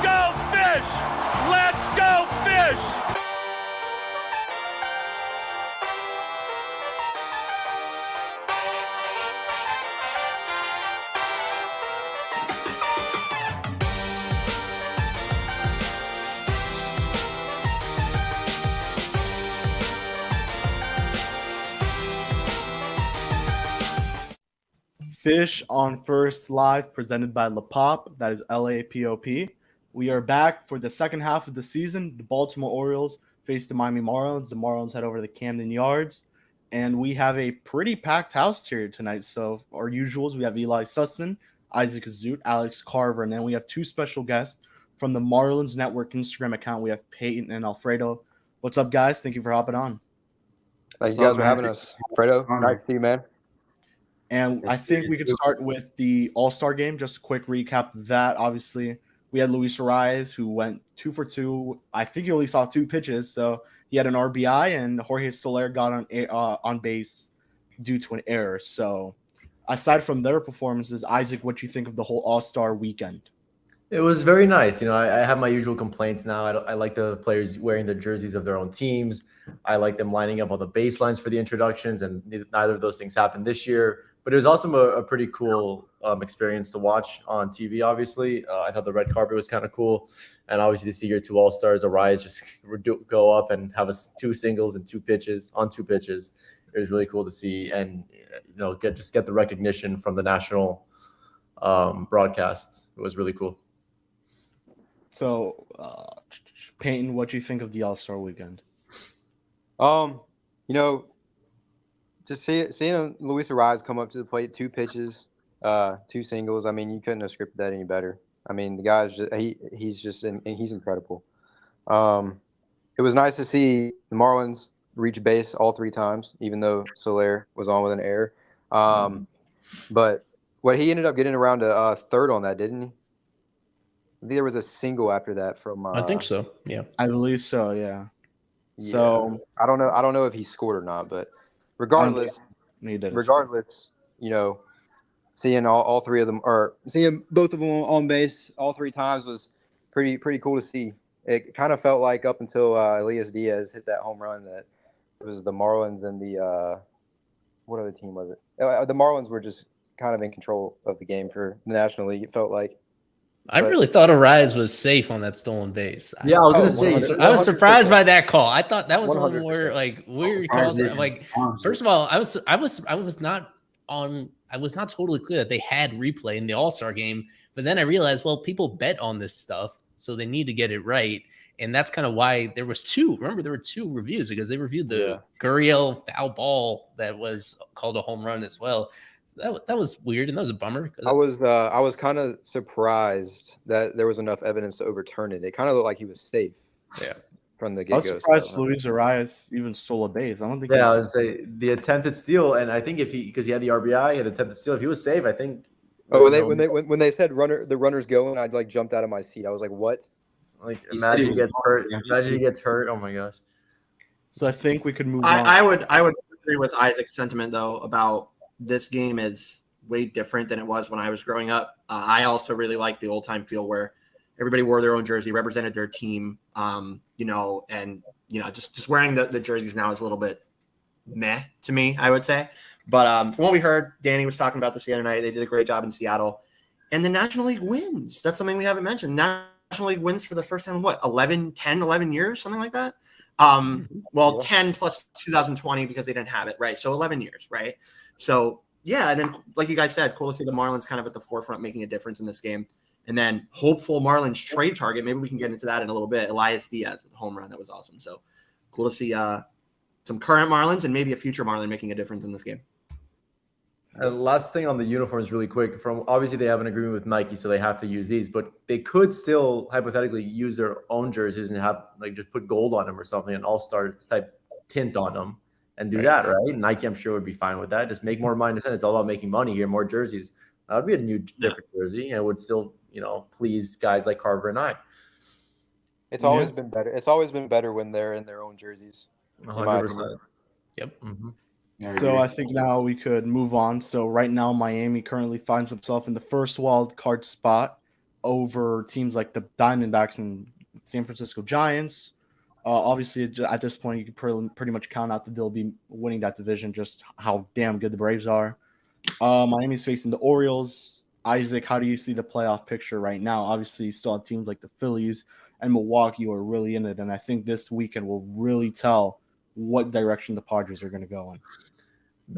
go fish! Let's go fish! Fish on First Live, presented by LaPop. That is LAPOP. We are back for the second half of the season. The Baltimore Orioles face the Miami Marlins. The Marlins head over to the Camden Yards. And we have a pretty packed house here tonight. So, our usuals, we have Eli Sussman, Isaac Azut, Alex Carver, and then we have two special guests from the Marlins Network Instagram account. We have Peyton and Alfredo. What's up, guys? Thank you for hopping on. Thank you guys for having us. Alfredo, nice to see you, man. And I think we could start with the All-Star game. Just a quick recap of that. Obviously, we had Luis Arias, who went 2 for 2. I think he only saw 2 pitches, so he had an RBI, and Jorge Soler got on base due to an error. So, aside from their performances, Isaac, what do you think of the whole All-Star weekend? It was very nice. You know, I have my usual complaints now. I like the players wearing the jerseys of their own teams. I like them lining up all the baselines for the introductions, and neither of those things happened this year. But it was also a pretty cool experience to watch on TV, obviously. I thought the red carpet was kind of cool. And obviously to see your two All-Stars, Arias, just go up and have 2 singles and 2 pitches on 2 pitches. It was really cool to see and, you know, get the recognition from the national broadcasts. It was really cool. So, Peyton, what do you think of the All-Star weekend? You know, just seeing Luis Arias come up to the plate, 2 pitches, 2 singles. I mean, you couldn't have scripted that any better. I mean, the guy's just he's incredible. It was nice to see the Marlins reach base all 3 times, even though Soler was on with an error. But what he ended up getting around to third on that, didn't he? I think there was a single after that from. I think so. Yeah, I believe so. Yeah. So I don't know if he scored or not, but regardless, you know, seeing all 3 of them or seeing both of them on base all 3 times was pretty cool to see. It kind of felt like up until Elias Diaz hit that home run that it was the Marlins and the what other team was it? The Marlins were just kind of in control of the game for the National League. It felt like. I really thought Arias was safe on that stolen base. Yeah, I was going to say. I was surprised by that call. I thought that was one more like weird calls. Like, first of all, I was not totally clear that they had replay in the All-Star game. But then I realized, well, people bet on this stuff, so they need to get it right. And that's kind of why there was 2. Remember, there were 2 reviews because they reviewed the Gurriel foul ball that was called a home run as well. That was weird, and that was a bummer. I was kind of surprised that there was enough evidence to overturn it. It kind of looked like he was safe. Yeah, from the get-go. I was surprised Luis Arias even stole a base. I don't think. Yeah, I would say the attempted steal, and I think because he had the RBI, he had the attempted steal. If he was safe, I think. Oh, when they said the runner's going, I'd like jumped out of my seat. I was like, what? Like imagine he gets hurt. Imagine he gets hurt. Oh my gosh. So I think we could move on. I would agree with Isaac's sentiment though about. This game is way different than it was when I was growing up. I also really like the old time feel where everybody wore their own jersey, represented their team, you know, and, you know, just wearing the jerseys now is a little bit meh to me, I would say. But from what we heard, Danny was talking about this the other night. They did a great job in Seattle. And the National League wins. That's something we haven't mentioned. National League wins for the first time in what, 11 years, something like that? 10 plus 2020 because they didn't have it, right? So 11 years, right? So, yeah, and then, like you guys said, cool to see the Marlins kind of at the forefront making a difference in this game. And then hopeful Marlins trade target. Maybe we can get into that in a little bit. Elias Diaz with a home run. That was awesome. So, cool to see some current Marlins and maybe a future Marlin making a difference in this game. And last thing on the uniforms really quick. From obviously they have an agreement with Nike, so they have to use these. But they could still hypothetically use their own jerseys and have like just put gold on them or something, an all-star type tint on them. And do that, right? Nike, I'm sure, would be fine with that. Just make more money. It's all about making money here, more jerseys. That would be a new, different jersey, and it would still, you know, please guys like Carver and I. It's always been better. It's always been better when they're in their own jerseys. 100%. Yep. Mm-hmm. So I think now we could move on. So right now, Miami currently finds himself in the first wild card spot, over teams like the Diamondbacks and San Francisco Giants. Obviously, at this point, you can pretty much count out that they'll be winning that division, just how damn good the Braves are. Miami's facing the Orioles. Isaac, how do you see the playoff picture right now? Obviously, you still have teams like the Phillies and Milwaukee who are really in it, and I think this weekend will really tell what direction the Padres are going to go in.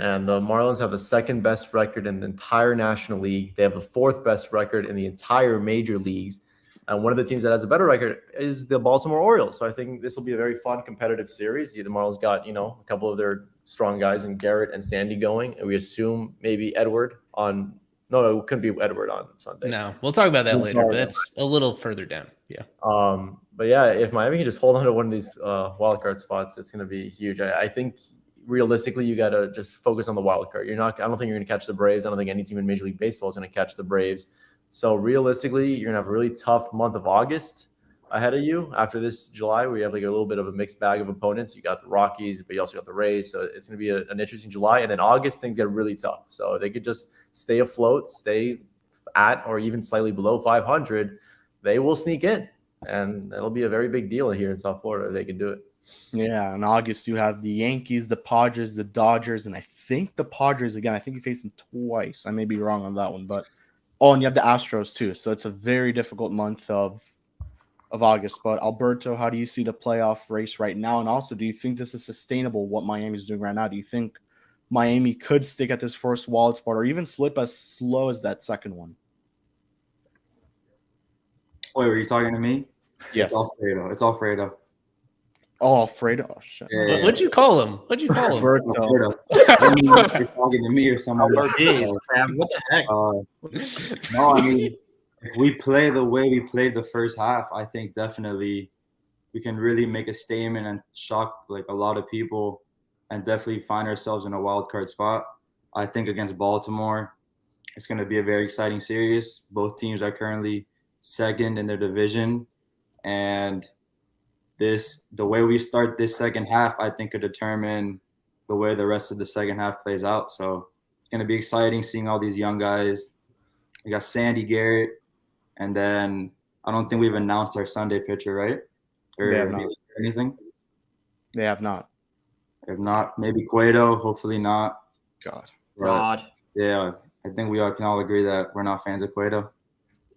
And the Marlins have the second best record in the entire National League. They have the fourth best record in the entire major leagues. And one of the teams that has a better record is the Baltimore Orioles. So I think this will be a very fun, competitive series. The Marlins got, a couple of their strong guys in Garrett and Sandy going. And we assume maybe Edward on – no, it couldn't be Edward on Sunday. No, we'll talk about that later. But that's a little further down. Yeah. But yeah, if Miami can just hold on to one of these wild card spots, it's going to be huge. I think realistically, you got to just focus on the wild card. I don't think you're going to catch the Braves. I don't think any team in Major League Baseball is going to catch the Braves. So realistically, you're going to have a really tough month of August ahead of you after this July, where you have like a little bit of a mixed bag of opponents. You got the Rockies, but you also got the Rays. So it's going to be an interesting July. And then August, things get really tough. So they could just stay afloat, stay at or even slightly below 500. They will sneak in. And it'll be a very big deal here in South Florida if they can do it. Yeah, in August, you have the Yankees, the Padres, the Dodgers, and I think the Padres again. I think you face them twice. I may be wrong on that one, but and you have the Astros too. So it's a very difficult month of August. But Alberto, how do you see the playoff race right now? And also, do you think this is sustainable, what Miami's doing right now? Do you think Miami could stick at this first wild spot or even slip as slow as that second one? Wait, were you talking to me? Yes. It's Alfredo. Oh, Alfredo. Oh, shit. Yeah. What'd you call him? Alberto. I mean, you're talking to me or someone. Jeez, Crab, what the heck? No, I mean, if we play the way we played the first half, I think definitely we can really make a statement and shock like a lot of people and definitely find ourselves in a wild card spot. I think against Baltimore, it's going to be a very exciting series. Both teams are currently second in their division, and the way we start this second half, I think, could determine the way the rest of the second half plays out. So it's going to be exciting seeing all these young guys. We got Sandy, Garrett, and then I don't think we've announced our Sunday pitcher, right? Or They have not. anything? They have not. If not, maybe Cueto. Hopefully not. God. God. Yeah, I think we all can all agree that we're not fans of Cueto.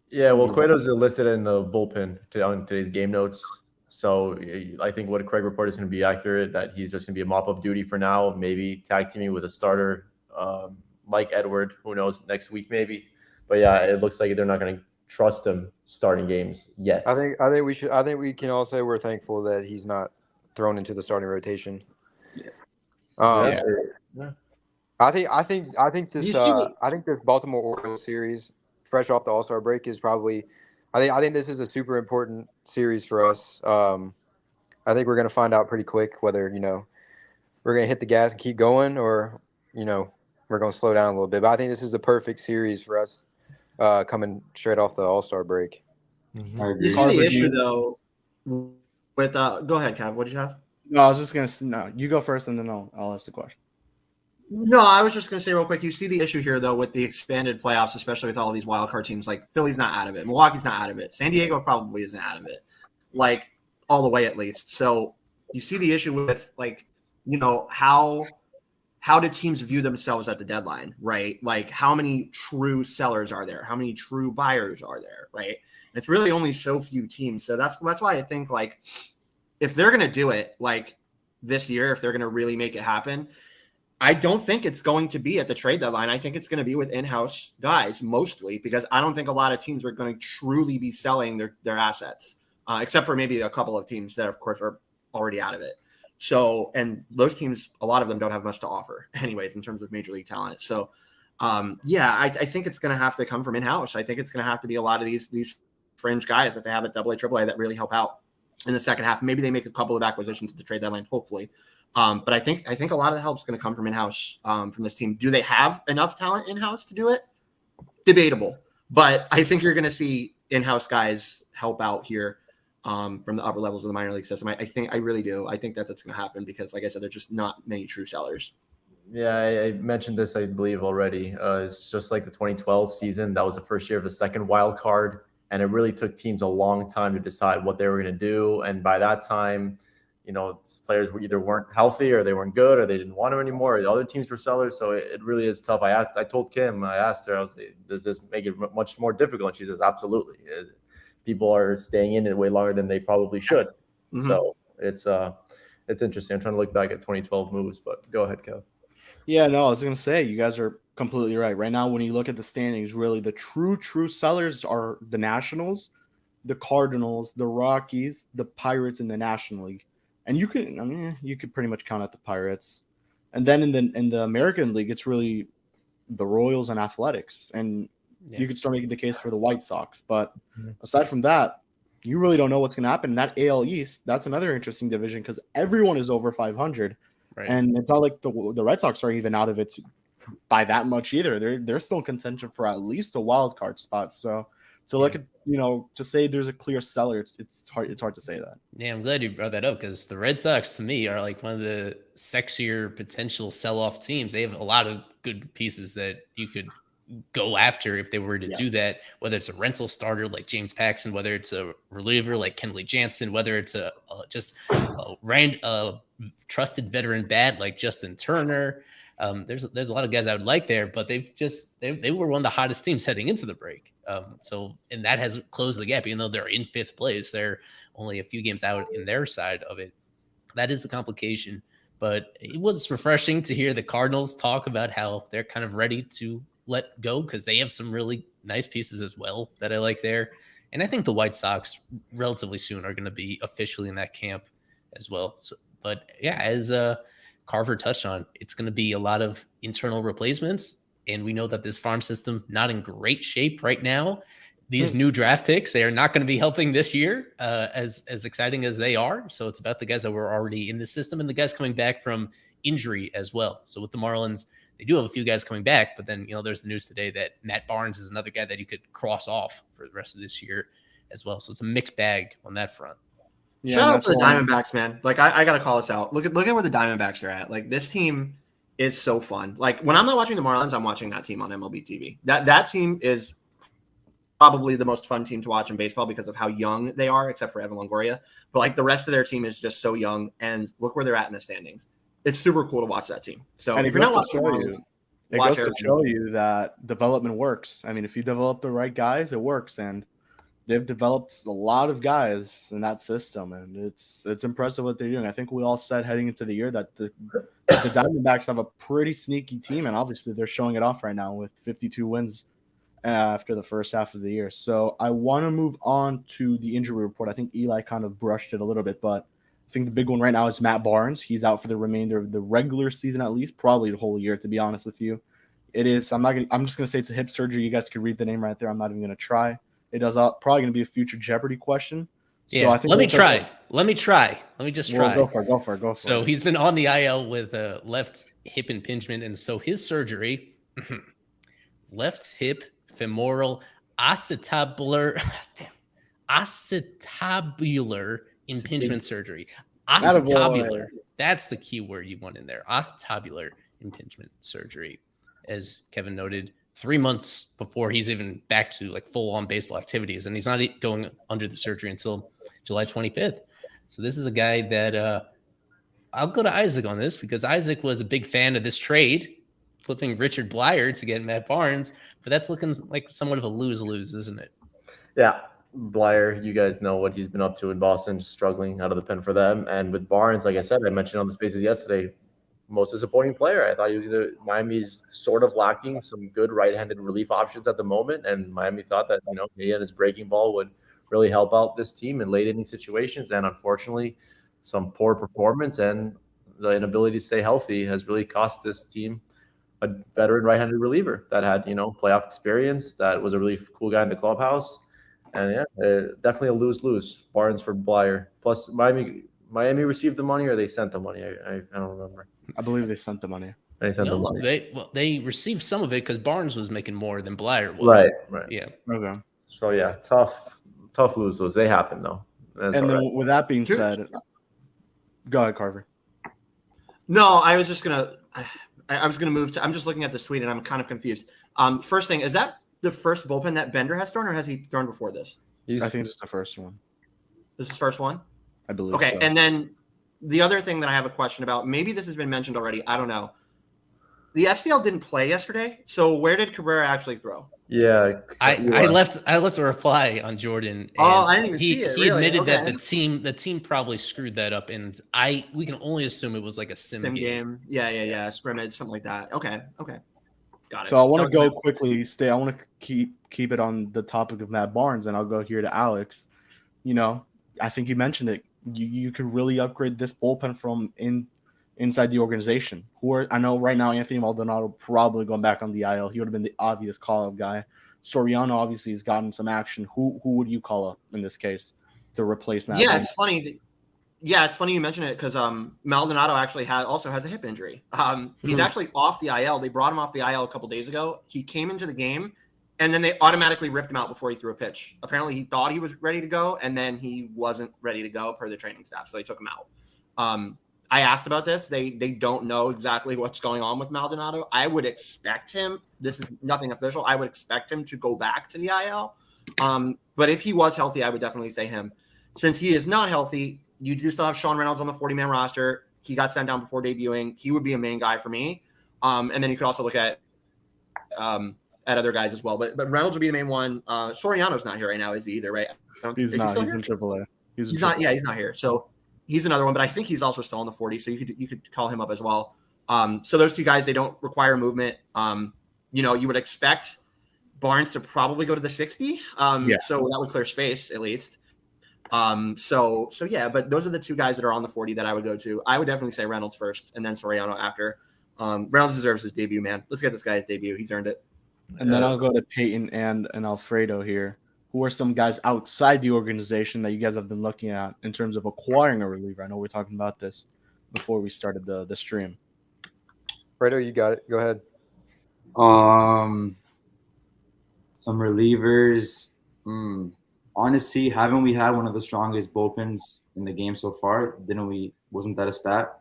Yeah, well, Cueto's listed in the bullpen on today's game notes. So I think what Craig reported is going to be accurate, that he's just going to be a mop-up duty for now, maybe tag teaming with a starter like Edward. Who knows, next week maybe. But yeah, it looks like they're not going to trust him starting games yet. I think we can all say we're thankful that he's not thrown into the starting rotation. Yeah. I think this Baltimore Orioles series, fresh off the All-Star break, is probably. I think this is a super important series for us. I think we're going to find out pretty quick whether we're going to hit the gas and keep going, or we're going to slow down a little bit. But I think this is the perfect series for us coming straight off the All-Star break. You see the issue though with go ahead, Cav. What did you have? No, I was just gonna. You go first, and then I'll ask the question. No, I was just going to say real quick, you see the issue here, though, with the expanded playoffs, especially with all these wild card teams. Like, Philly's not out of it. Milwaukee's not out of it. San Diego probably isn't out of it, like, all the way at least. So you see the issue with, like, how do teams view themselves at the deadline, right? Like, how many true sellers are there? How many true buyers are there, right? And it's really only so few teams. So that's why I think, like, if they're going to do it, like, this year, if they're going to really make it happen, I don't think it's going to be at the trade deadline. I think it's going to be with in-house guys mostly, because I don't think a lot of teams are going to truly be selling their assets, except for maybe a couple of teams that, of course, are already out of it. So, and those teams, a lot of them don't have much to offer anyways in terms of major league talent. So, I think it's going to have to come from in-house. I think it's going to have to be a lot of these fringe guys that they have at AA, AAA that really help out in the second half. Maybe they make a couple of acquisitions at the trade deadline, hopefully. But I think a lot of the help is going to come from in-house from this team. Do they have enough talent in-house to do it? Debatable. But I think you're going to see in-house guys help out here from the upper levels of the minor league system. I really do. I think that's going to happen because, like I said, there's just not many true sellers. Yeah, I mentioned this, I believe, already. It's just like the 2012 season. That was the first year of the second wild card. And it really took teams a long time to decide what they were going to do. And by that time, players weren't healthy, or they weren't good, or they didn't want them anymore, or the other teams were sellers. So it really is tough. I told Kim, I asked her, I was like, does this make it much more difficult? And she says, absolutely. People are staying in it way longer than they probably should. Mm-hmm. So it's interesting. I'm trying to look back at 2012 moves, but go ahead, Kev. Yeah, no, I was going to say, you guys are completely right. Right now, when you look at the standings, really the true sellers are the Nationals, the Cardinals, the Rockies, the Pirates in the National League. And you could pretty much count out the Pirates. And then in the American League, it's really the Royals and Athletics. And you could start making the case for the White Sox. But aside from that, you really don't know what's going to happen. That AL East, that's another interesting division because everyone is over 500. Right. And it's not like the Red Sox are even out of it by that much either. They're still in contention for at least a wild card spot. So to look at, to say there's a clear seller, it's hard to say that. Yeah, I'm glad you brought that up because the Red Sox to me are like one of the sexier potential sell-off teams. They have a lot of good pieces that you could go after if they were to do that, whether it's a rental starter like James Paxton, whether it's a reliever like Kenley Jansen, whether it's just a trusted veteran bat like Justin Turner. There's a lot of guys I would like there, but they were one of the hottest teams heading into the break. And that has closed the gap, even though they're in 5th place. They're only a few games out in their side of it. That is the complication. But it was refreshing to hear the Cardinals talk about how they're kind of ready to let go because they have some really nice pieces as well that I like there. And I think the White Sox relatively soon are going to be officially in that camp as well. So, but yeah, as Carver touched on, it's going to be a lot of internal replacements. And we know that this farm system not in great shape right now. These new draft picks, they are not going to be helping this year as exciting as they are. So it's about the guys that were already in the system and the guys coming back from injury as well. So with the Marlins, they do have a few guys coming back, but then, there's the news today that Matt Barnes is another guy that you could cross off for the rest of this year as well. So it's a mixed bag on that front. Yeah, shout out to the Diamondbacks, man. Like, I got to call this out. Look at where the Diamondbacks are at. Like, this team is so fun. Like, when I'm not watching the Marlins, I'm watching that team on MLB TV. That team is probably the most fun team to watch in baseball because of how young they are, except for Evan Longoria. But, like, the rest of their team is just so young, and look where they're at in the standings. It's super cool to watch that team. So if you're not watching Marlins, it goes to show you that development works. I mean, if you develop the right guys, it works. And they've developed a lot of guys in that system, and it's impressive what they're doing. I think we all said heading into the year that the Diamondbacks have a pretty sneaky team, and obviously they're showing it off right now with 52 wins after the first half of the year. So I want to move on to the injury report. I think Eli kind of brushed it a little bit, but I think the big one right now is Matt Barnes. He's out for the remainder of the regular season, at least, probably the whole year, to be honest with you. It is. I'm just gonna say it's a hip surgery. You guys could read the name right there. I'm not even gonna try. It is probably gonna be a future Jeopardy question. So yeah. I think Let me try. Let me just try. Go for it. So he's been on the IL with a left hip impingement, and so his surgery, left hip femoral acetabular impingement surgery. Acetabular. That's the key word you want in there. Acetabular impingement surgery. As Kevin noted, 3 months before he's even back to like full-on baseball activities, and he's not going under the surgery until July 25th. So this is a guy that I'll go to Isaac on this because Isaac was a big fan of this trade, flipping Richard Blyer to get Matt Barnes, but that's looking like somewhat of a lose-lose, isn't it? Yeah. Blyer, you guys know what he's been up to in Boston, just struggling out of the pen for them. And with Barnes, like I said, I mentioned on the Spaces yesterday, most disappointing player. I thought he was Miami's sort of lacking some good right-handed relief options at the moment, and Miami thought that he and his breaking ball would really help out this team in late inning situations. And unfortunately, some poor performance and the inability to stay healthy has really cost this team a veteran right-handed reliever that had playoff experience, that was a really cool guy in the clubhouse. And definitely a lose-lose. Barnes for Blyer. Plus, Miami received the money, or they sent the money. I don't remember. I believe they sent the money. They received some of it because Barnes was making more than Blyer was. Right. Yeah. Okay. So yeah, tough lose-lose. They happen though. That's and then with that being said, go ahead, Carver. No, I was just gonna. I was gonna move to. I'm just looking at this tweet and I'm kind of confused. First thing is that the first bullpen that Bender has thrown, or has he thrown before this? I think this is the first one. This is the first one? I believe Okay, so. and then the other thing that I have a question about, maybe this has been mentioned already, I don't know. The FCL didn't play yesterday, so where did Cabrera actually throw? Yeah, I left a reply on Jordan. And I didn't even see it. He Really? admitted Okay. that the team probably screwed that up, and we can only assume it was like a sim game. Yeah, scrimmage, something like that. Okay, got it. So I want to go quickly. I want to keep it on the topic of Matt Barnes, and I'll go here to Alex. You know, I think you mentioned it. You could really upgrade this bullpen from inside the organization. I know right now Anthony Maldonado probably going back on the IL. He would have been the obvious call-up guy. Soriano obviously has gotten some action. Who would you call up in this case to replace Matt? Yeah, it's funny. It's funny you mention it because Maldonado actually also has a hip injury. He's actually off the IL. They brought him off the IL a couple days ago. He came into the game, and then they automatically ripped him out before he threw a pitch. Apparently, he thought he was ready to go, and then he wasn't ready to go per the training staff, so they took him out. I asked about this. They don't know exactly what's going on with Maldonado. I would expect him. This is nothing official. I would expect him to go back to the IL. But if he was healthy, I would definitely say him. Since he is not healthy, you do still have Sean Reynolds on the 40-man roster. He got sent down before debuting. He would be a main guy for me. And then you could also look at other guys as well. But Reynolds would be the main one. Soriano's not here right now, is he either, right? He's not. He's in AAA. He's not. Yeah, he's not here. So he's another one. But I think he's also still on the 40. So you could call him up as well. So those two guys, they don't require movement. You would expect Barnes to probably go to the 60. So that would clear space at least. So yeah, but those are the two guys that are on the 40 that I would go to. I would definitely say Reynolds first and then Soriano after. Reynolds deserves his debut, man. Let's get this guy his debut. He's earned it. And then I'll go to Peyton and Alfredo here. Who are some guys outside the organization that you guys have been looking at in terms of acquiring a reliever? I know we're talking about this before we started the stream. Alfredo, you got it. Go ahead. Some relievers. Honestly, haven't we had one of the strongest bullpens in the game so far? Didn't we? Wasn't that a stat?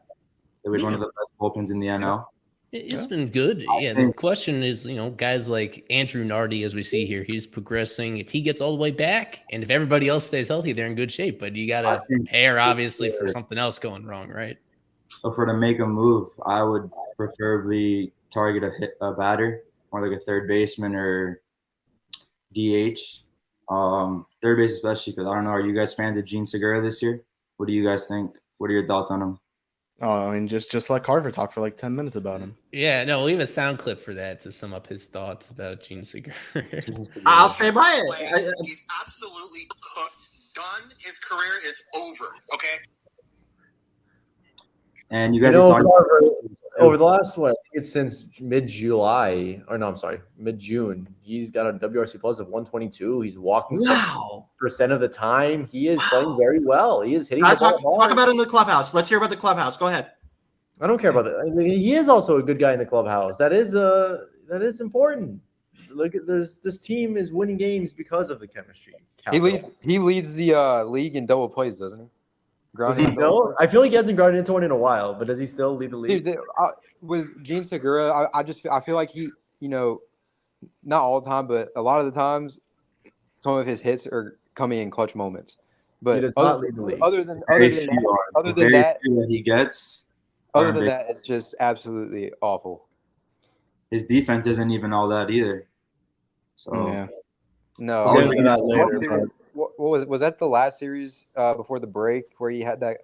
That we had one of the best bullpens in the NL. It's been good. The question is, guys like Andrew Nardi, as we see here, he's progressing. If he gets all the way back, and if everybody else stays healthy, they're in good shape. But you got to prepare, obviously, for something else going wrong, right? So to make a move, I would preferably target a batter, more like a third baseman or DH. Third base especially, because I don't know, are you guys fans of Gene Segura this year? What do you guys think? What are your thoughts on him? Oh, I mean, just let Carver talk for like 10 minutes about him. Yeah, no, we have a sound clip for that to sum up his thoughts about Gene Segura. I'll stay by it. He's absolutely cooked, done. His career is over. Okay. And you guys are talking Carver, over the last it's since mid-June. He's got a WRC plus of 122. He's walking 6% of the time. He is playing very well. He is hitting the ball hard. Talk about it in the clubhouse. Let's hear about the clubhouse. Go ahead. I don't care about that. I mean, he is also a good guy in the clubhouse. That is important. Look at this team is winning games because of the chemistry. He leads the league in double plays, doesn't he? I feel like he hasn't grounded into one in a while, but does he still lead the league? Dude, with Gene Segura, I feel like he, not all the time, but a lot of the times, some of his hits are coming in clutch moments. But other than that, it's just absolutely awful. His defense isn't even all that either. So yeah. No, I'll get to that later. What was that the last series before the break where he had that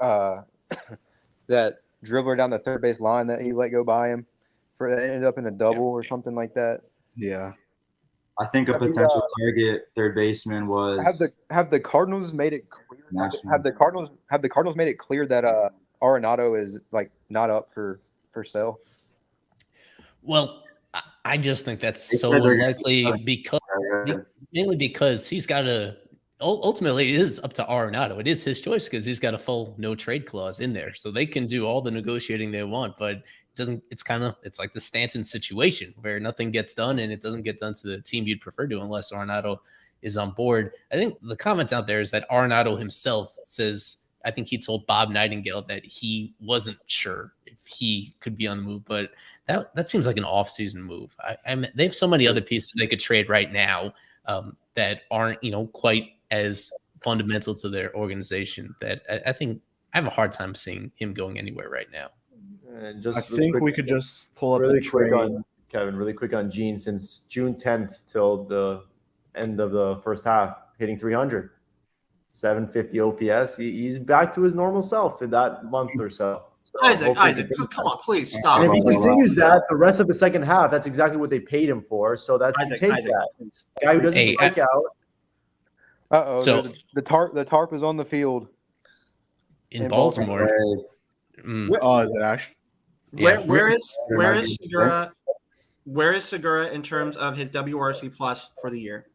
that dribbler down the third base line that he let go by him that ended up in a double or something like that? Yeah, I think a potential target third baseman was have the Cardinals made it clear? Have the Cardinals made it clear that Arenado is like not up for sale? Well, I just think that's so unlikely mainly because he's got to. Ultimately, it is up to Arenado. It is his choice because he's got a full no trade clause in there, so they can do all the negotiating they want. But it doesn't. It's like the Stanton situation where nothing gets done, and it doesn't get done to the team you'd prefer to unless Arenado is on board. I think the comments out there is that Arenado himself says. I think he told Bob Nightingale that he wasn't sure if he could be on the move, but that seems like an off-season move. They have so many other pieces they could trade right now that aren't quite as fundamental to their organization that I think I have a hard time seeing him going anywhere right now. And just I think we could just pull up really the quick trade. on Kevin, really quick on Gene. Since June 10th till the end of the first half, hitting 300, 750 OPS. He's back to his normal self in that month or so. Isaac, come on, please stop. And if he continues that the rest of the second half, that's exactly what they paid him for. So that's Isaac, take that. Guy who doesn't strike out. So the tarp is on the field in Baltimore. Oh, is it actually? Where is Segura? Where is Segura in terms of his WRC plus for the year?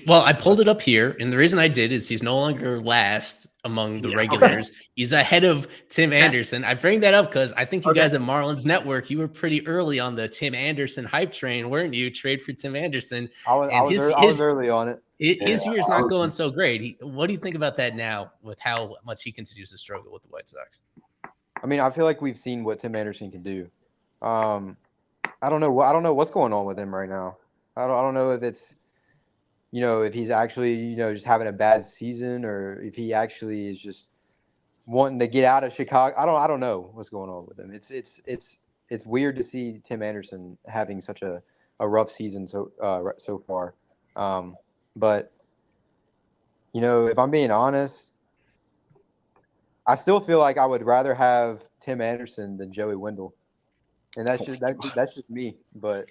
Well, I pulled it up here, and the reason I did is he's no longer last among the regulars. Okay. He's ahead of Tim Anderson. I bring that up because I think you guys at Marlins Network, you were pretty early on the Tim Anderson hype train, weren't you? Trade for Tim Anderson. I was early on it. His year's not going so great. What do you think about that now with how much he continues to struggle with the White Sox? I mean, I feel like we've seen what Tim Anderson can do. I don't know what's going on with him right now. I don't know if it's if he's actually, just having a bad season or if he actually is just wanting to get out of Chicago. I don't know what's going on with him. It's weird to see Tim Anderson having such a rough season so far. But if I'm being honest, I still feel like I would rather have Tim Anderson than Joey Wendell. And that's just me, but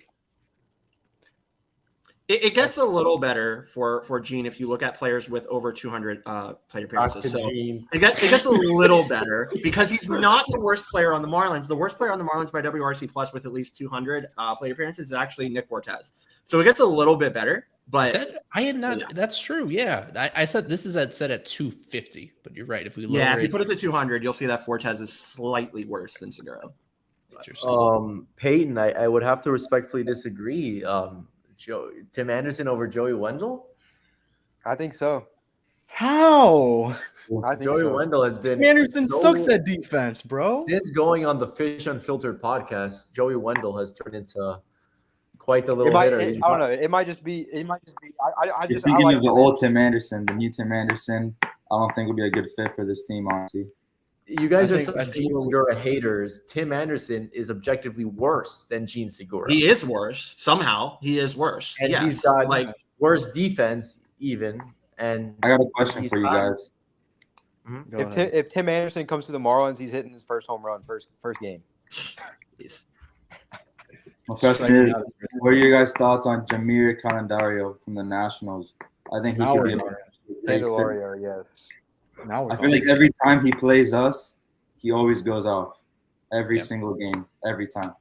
it gets a little better for Gene if you look at players with over 200 plate appearances. So it gets a little better because he's not the worst player on the Marlins. The worst player on the Marlins by WRC plus with at least 200 plate appearances is actually Nick Fortes. So it gets a little bit better. But I am not. Yeah. That's true. Yeah, I said this is set at 250. But you're right. If we if you put it to 200, you'll see that Fortes is slightly worse than Segura. Peyton, I would have to respectfully disagree. Tim Anderson over Joey Wendell? I think so. How? I think Joey Wendell has been. Tim Anderson sucks at defense, bro. Since going on the Fish Unfiltered podcast, Joey Wendell has turned into quite the little hitter. I don't know. It might just be. Speaking of the old Tim Anderson, the new Tim Anderson, I don't think would be a good fit for this team, honestly. You guys are such Gene Segura haters. Tim Anderson is objectively worse than Gene Segura. He is worse. Somehow he is worse. And he's got worse defense even. And I got a question for you guys. If Tim Anderson comes to the Marlins, he's hitting his first home run first game. My question is, what are your guys' thoughts on Jamir Calendario from the Nationals? I think he could be a Candelario, yes. I feel like every time he plays us, he always goes off. Every single game, every time.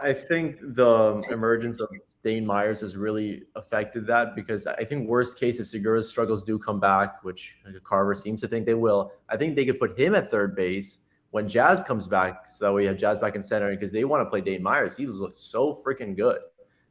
I think the emergence of Dane Myers has really affected that because I think worst case if Segura's struggles do come back, which Carver seems to think they will, I think they could put him at third base when Jazz comes back, so that we have Jazz back in center because they want to play Dane Myers. He looks so freaking good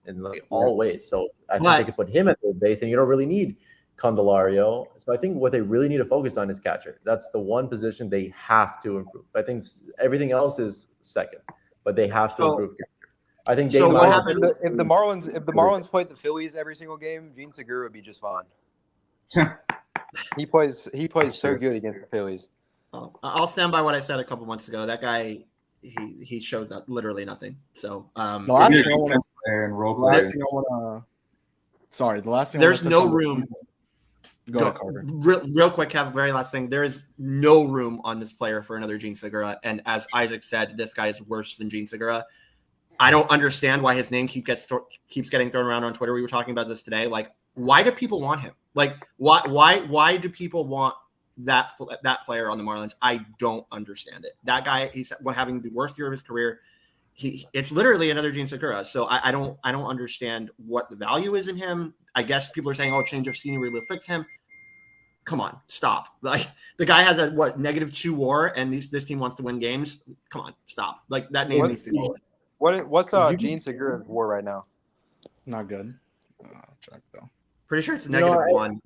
in all ways. So I think they could put him at third base, and you don't really need Candelario. So I think what they really need to focus on is catcher. That's the one position they have to improve. I think everything else is second, but they have to improve catcher. I think. So what happens if the Marlins played the Phillies every single game? Gene Segura would be just fine. He plays so good against the Phillies. I'll stand by what I said a couple months ago. That guy, he showed literally nothing. So the last thing I want to. The last thing. There's no room. Go ahead, Carter. Real quick, Kev, very last thing. There is no room on this player for another Gene Segura. And as Isaac said, this guy is worse than Gene Segura. I don't understand why his name keeps getting thrown around on Twitter. We were talking about this today. Like, why do people want him? Like, why do people want that player on the Marlins? I don't understand it. That guy, he's having the worst year of his career. It's literally another Gene Segura. So I don't understand what the value is in him. I guess people are saying, "Oh, change of scenery will fix him." Come on, stop! Like the guy has a -2 WAR, and this team wants to win games. Come on, stop! Like that name needs to go. What's Gene Segura's WAR right now? Not good. I'll check though. Pretty sure it's -1.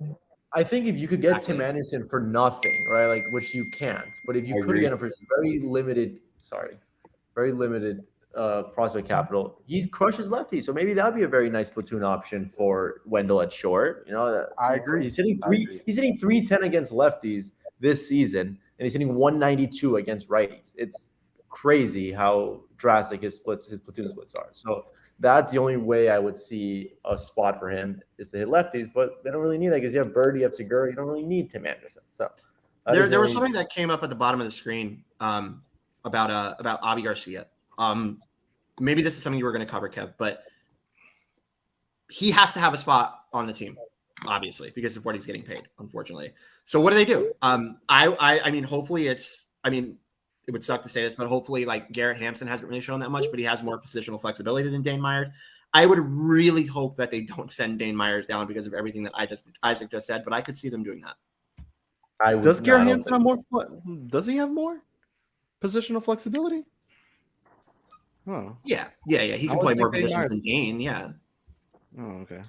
I think if you could get Tim Anderson for nothing, right? Like which you can't, but if you could get him for very limited prospect capital. He crushes lefties, so maybe that'd be a very nice platoon option for Wendell at short. I agree. He's hitting 310 against lefties this season, and he's hitting 192 against righties. It's crazy how drastic his platoon splits are. So that's the only way I would see a spot for him is to hit lefties, but they don't really need that because you have Birdie, you have Segura, you don't really need Tim Anderson. So there was something that came up at the bottom of the screen about Avi Garcia. Maybe this is something you were going to cover, Kev, but he has to have a spot on the team, obviously, because of what he's getting paid, unfortunately. So what do they do? I mean, hopefully it would suck to say this, but hopefully like Garrett Hampson hasn't really shown that much, but he has more positional flexibility than Dane Myers. I would really hope that they don't send Dane Myers down because of everything that Isaac just said, but I could see them doing that. Does Garrett Hampson have more? Does he have more positional flexibility? Oh. Yeah. He can play more positions than Dane. Yeah. Oh, okay.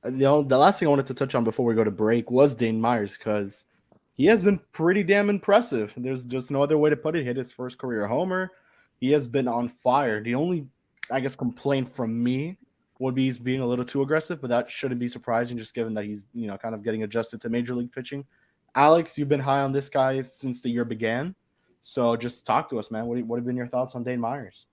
The last thing I wanted to touch on before we go to break was Dane Myers because he has been pretty damn impressive. There's just no other way to put it. Hit his first career homer. He has been on fire. The only, I guess, complaint from me would be he's being a little too aggressive, but that shouldn't be surprising just given that he's, kind of getting adjusted to major league pitching. Alex, you've been high on this guy since the year began. So just talk to us, man. What have been your thoughts on Dane Myers?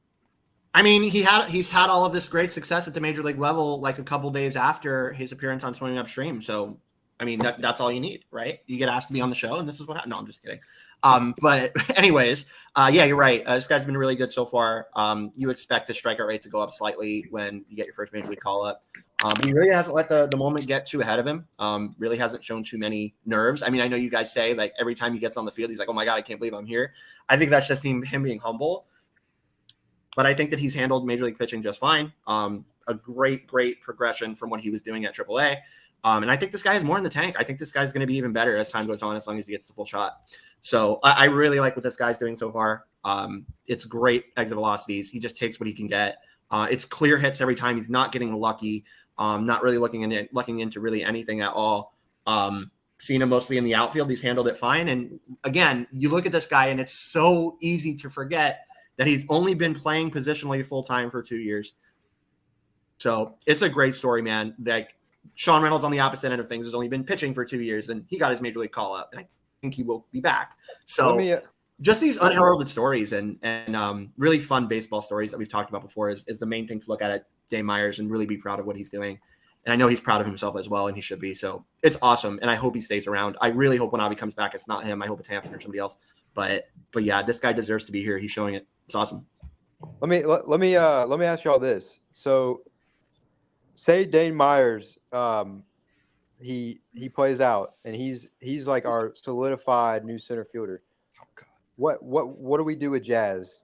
I mean, he's had all of this great success at the major league level, like a couple days after his appearance on Swimming Upstream. So, I mean, that's all you need, right? You get asked to be on the show, and this is what happened. No, I'm just kidding. But anyways, yeah, you're right. This guy's been really good so far. You expect the strikeout rate to go up slightly when you get your first major league call up. He really hasn't let the moment get too ahead of him. Really hasn't shown too many nerves. I mean, I know you guys say like every time he gets on the field, he's like, "Oh my God, I can't believe I'm here." I think that's just him being humble. But I think that he's handled major league pitching just fine. A great progression from what he was doing at AAA. And I think this guy has more in the tank. I think this guy's going to be even better as time goes on, as long as he gets the full shot. So I really like what this guy's doing so far. It's great exit velocities. He just takes what he can get. It's clear hits every time. He's not getting lucky. Not really looking into really anything at all. Seen him mostly in the outfield. He's handled it fine. And again, you look at this guy and it's so easy to forget that he's only been playing positionally full-time for 2 years. So it's a great story, man. Like Sean Reynolds on the opposite end of things has only been pitching for 2 years, and he got his major league call up, and I think he will be back. So just these unheralded stories and really fun baseball stories that we've talked about before is the main thing to look at Dane Myers and really be proud of what he's doing. And I know he's proud of himself as well, and he should be. So it's awesome, and I hope he stays around. I really hope when Avi comes back, it's not him. I hope it's Hampton or somebody else. But yeah, this guy deserves to be here. He's showing it. It's awesome. Let me ask y'all this. So, say Dane Myers, he plays out, and he's like our solidified new center fielder. What do we do with Jazz?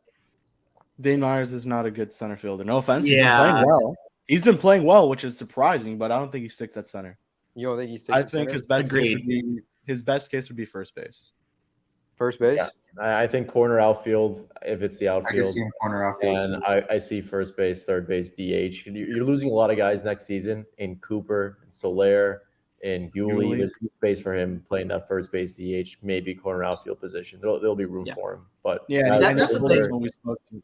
Dane Myers is not a good center fielder. No offense. Yeah. He's been playing well, which is surprising, but I don't think he sticks at center. You don't think he sticks? I think his best case would be first base. First base? Yeah. I think corner outfield, if it's the outfield. I can see him corner outfield. And I see first base, third base, DH. You're losing a lot of guys next season in Cooper, in Soler, in Hewley. There's space for him playing that first base, DH, maybe corner outfield position. There'll be room for him. But yeah, that's the thing when we spoke to,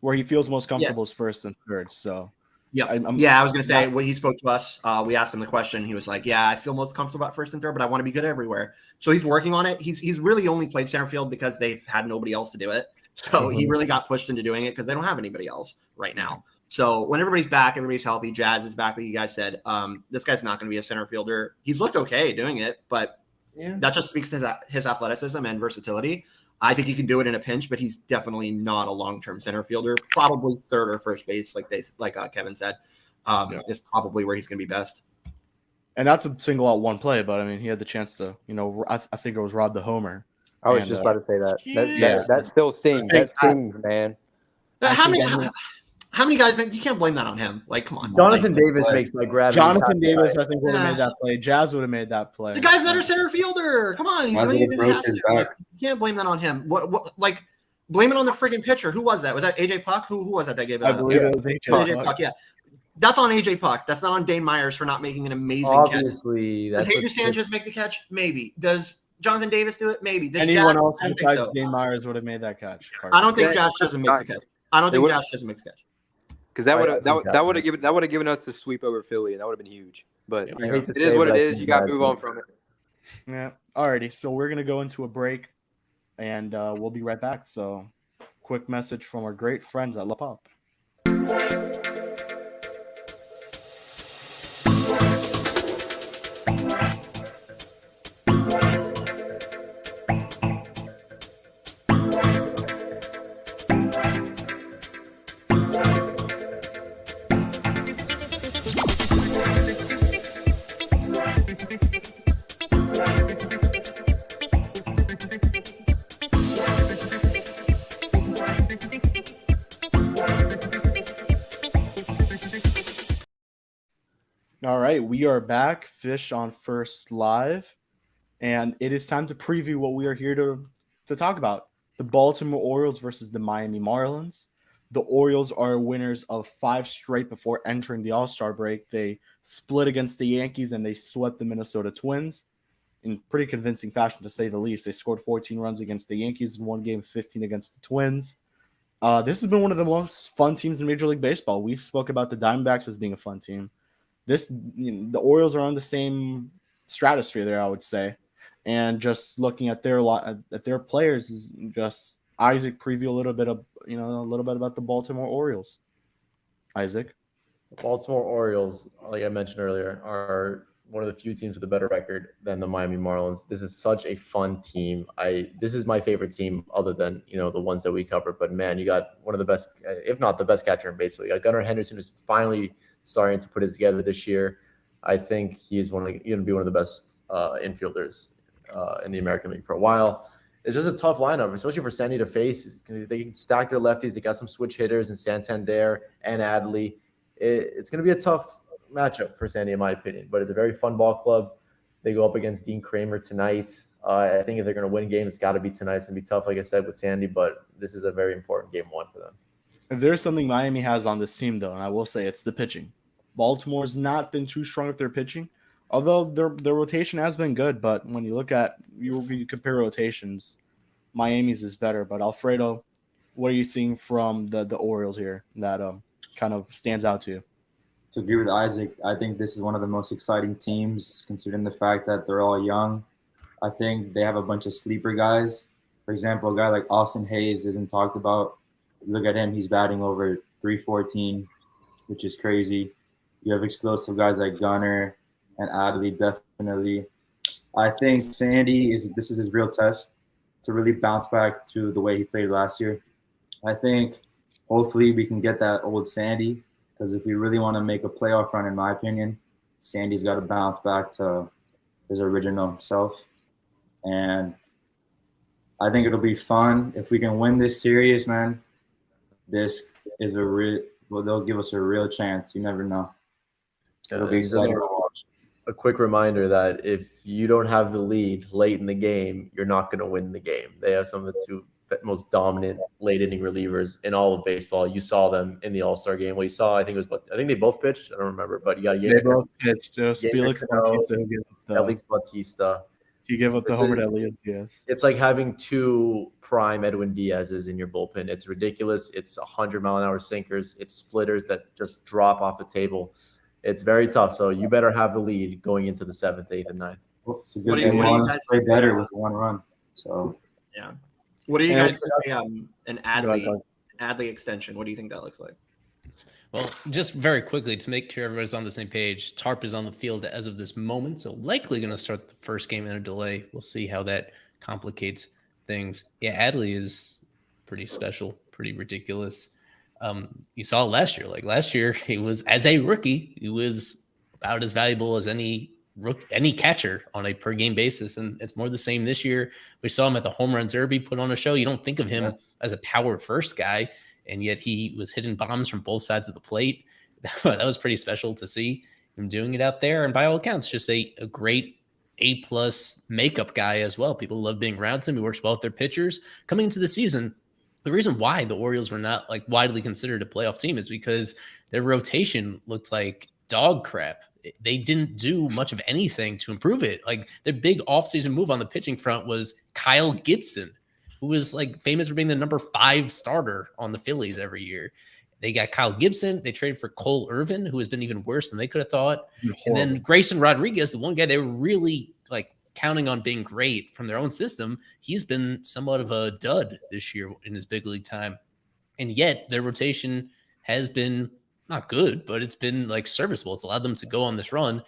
where he feels most comfortable is first and third. So yeah, I was going to say when he spoke to us, we asked him the question. He was like, "Yeah, I feel most comfortable at first and third, but I want to be good everywhere." So he's working on it. He's really only played center field because they've had nobody else to do it. So he really got pushed into doing it because they don't have anybody else right now. So when everybody's back, everybody's healthy, Jazz is back, like you guys said. This guy's not going to be a center fielder. He's looked okay doing it, but that just speaks to his athleticism and versatility. I think he can do it in a pinch, but he's definitely not a long-term center fielder. Probably third or first base, like Kevin said, is probably where he's going to be best. And not to single out one play, but I mean, he had the chance to, I think it was Rod the homer. I was just about to say that. That still stings. That stings, man. How many guys you can't blame that on him? Like, come on. Jonathan Davis makes like gravity. Jonathan Davis, I think, would have made that play. Jazz would have made that play. The guy's not a center fielder. Come on. You can't blame that on him. What blame it on the friggin' pitcher. Who was that? Was that AJ Puck? Who was that gave it? I believe it was AJ Puck. Yeah. That's on AJ Puck. That's not on Dane Myers for not making an amazing catch. Obviously, does Jesus Sanchez make the catch? Maybe. Does Jonathan Davis do it? Maybe. Does Anyone Josh, else I don't think besides so. Dane Myers would have made that catch. I don't think Yeah, Josh Chisholm makes a catch. I don't think Josh Chisholm makes a catch. Because that would I have think that would have given us the sweep over Philly, and that would have been huge. But I hate to it say is what but it I is. think You got to guys move would- on from it. Yeah. Alrighty. So we're gonna go into a break, and we'll be right back. So, quick message from our great friends at La Pop. All right, we are back, Fish on First Live, and it is time to preview what we are here to talk about. The Baltimore Orioles versus the Miami Marlins. The Orioles are winners of 5 straight before entering the All-Star break. They split against the Yankees and they swept the Minnesota Twins in pretty convincing fashion, to say the least. They scored 14 runs against the Yankees in one game, 15 against the Twins. This has been one of the most fun teams in Major League Baseball. We spoke about the Diamondbacks as being a fun team. The Orioles are on the same stratosphere there, I would say. And just looking at their players is just Isaac preview a little bit about the Baltimore Orioles. Isaac. The Baltimore Orioles, like I mentioned earlier, are one of the few teams with a better record than the Miami Marlins. This is such a fun team. This is my favorite team other than, the ones that we covered. But man, you got one of the best, if not the best catcher in baseball. You got Gunnar Henderson, who's finally starting to put it together this year. I think he's going to be one of the best infielders in the American League for a while. It's just a tough lineup, especially for Sandy to face. They can stack their lefties. They got some switch hitters in Santander and Adley. It's going to be a tough matchup for Sandy, in my opinion, but it's a very fun ball club. They go up against Dean Kramer tonight. I think if they're going to win a game, it's got to be tonight. It's going to be tough, like I said, with Sandy, but this is a very important game 1 for them. If there's something Miami has on this team, though, and I will say it's the pitching. Baltimore's not been too strong with their pitching, although their rotation has been good. But when you look at you compare rotations, Miami's is better. But Alfredo, what are you seeing from the Orioles here that kind of stands out to you? To agree with Isaac, I think this is one of the most exciting teams, considering the fact that they're all young. I think they have a bunch of sleeper guys. For example, a guy like Austin Hayes isn't talked about. Look at him; he's batting over 314, which is crazy. You have explosive guys like Gunnar and Adley, definitely. I think this is his real test to really bounce back to the way he played last year. I think hopefully we can get that old Sandy, because if we really want to make a playoff run, in my opinion, Sandy's got to bounce back to his original self. And I think it'll be fun. If we can win this series, man, this is they'll give us a real chance. You never know. It'll be exciting to watch. A quick reminder that if you don't have the lead late in the game, you're not going to win the game. They have some of the 2 most dominant late inning relievers in all of baseball. You saw them in the All-Star game. Well, you saw, I think they both pitched. I don't remember, but you got They both pitched. Just Felix Bautista. Felix Bautista. You give up the homer to Elias Diaz. It's like having 2 prime Edwin Diaz's in your bullpen. It's ridiculous. It's 100-mile-an-hour sinkers. It's splitters that just drop off the table. It's very tough. So you better have the lead going into the 7th, 8th, and 9th. Well, it's a good thing Marlins play better with 1 run. So yeah. What do you guys think an Adley extension? What do you think that looks like? Well, just very quickly to make sure everybody's on the same page, Tarp is on the field as of this moment, so likely going to start the first game in a delay. We'll see how that complicates things. Yeah, Adley is pretty special, pretty ridiculous. You saw last year. Like last year, he was, as a rookie, he was about as valuable as any catcher on a per game basis, and it's more the same this year. We saw him at the home run derby, put on a show. You don't think of him as a power first guy, and yet he was hitting bombs from both sides of the plate. That was pretty special to see him doing it out there, and by all accounts, just a great A+ makeup guy as well. People love being around him. He works well with their pitchers. Coming into the season, the reason why the Orioles were not like widely considered a playoff team is because their rotation looked like dog crap. they didn't do much of anything to improve it. Like their big offseason move on the pitching front was Kyle Gibson, who was like famous for being the number 5 starter on the Phillies every year. They got Kyle Gibson. They traded for Cole Irvin, who has been even worse than they could have thought. And then Grayson Rodriguez, the one guy they were really like counting on being great from their own system, he's been somewhat of a dud this year in his big league time. And yet their rotation has been not good, but it's been like serviceable. It's allowed them to go on this run.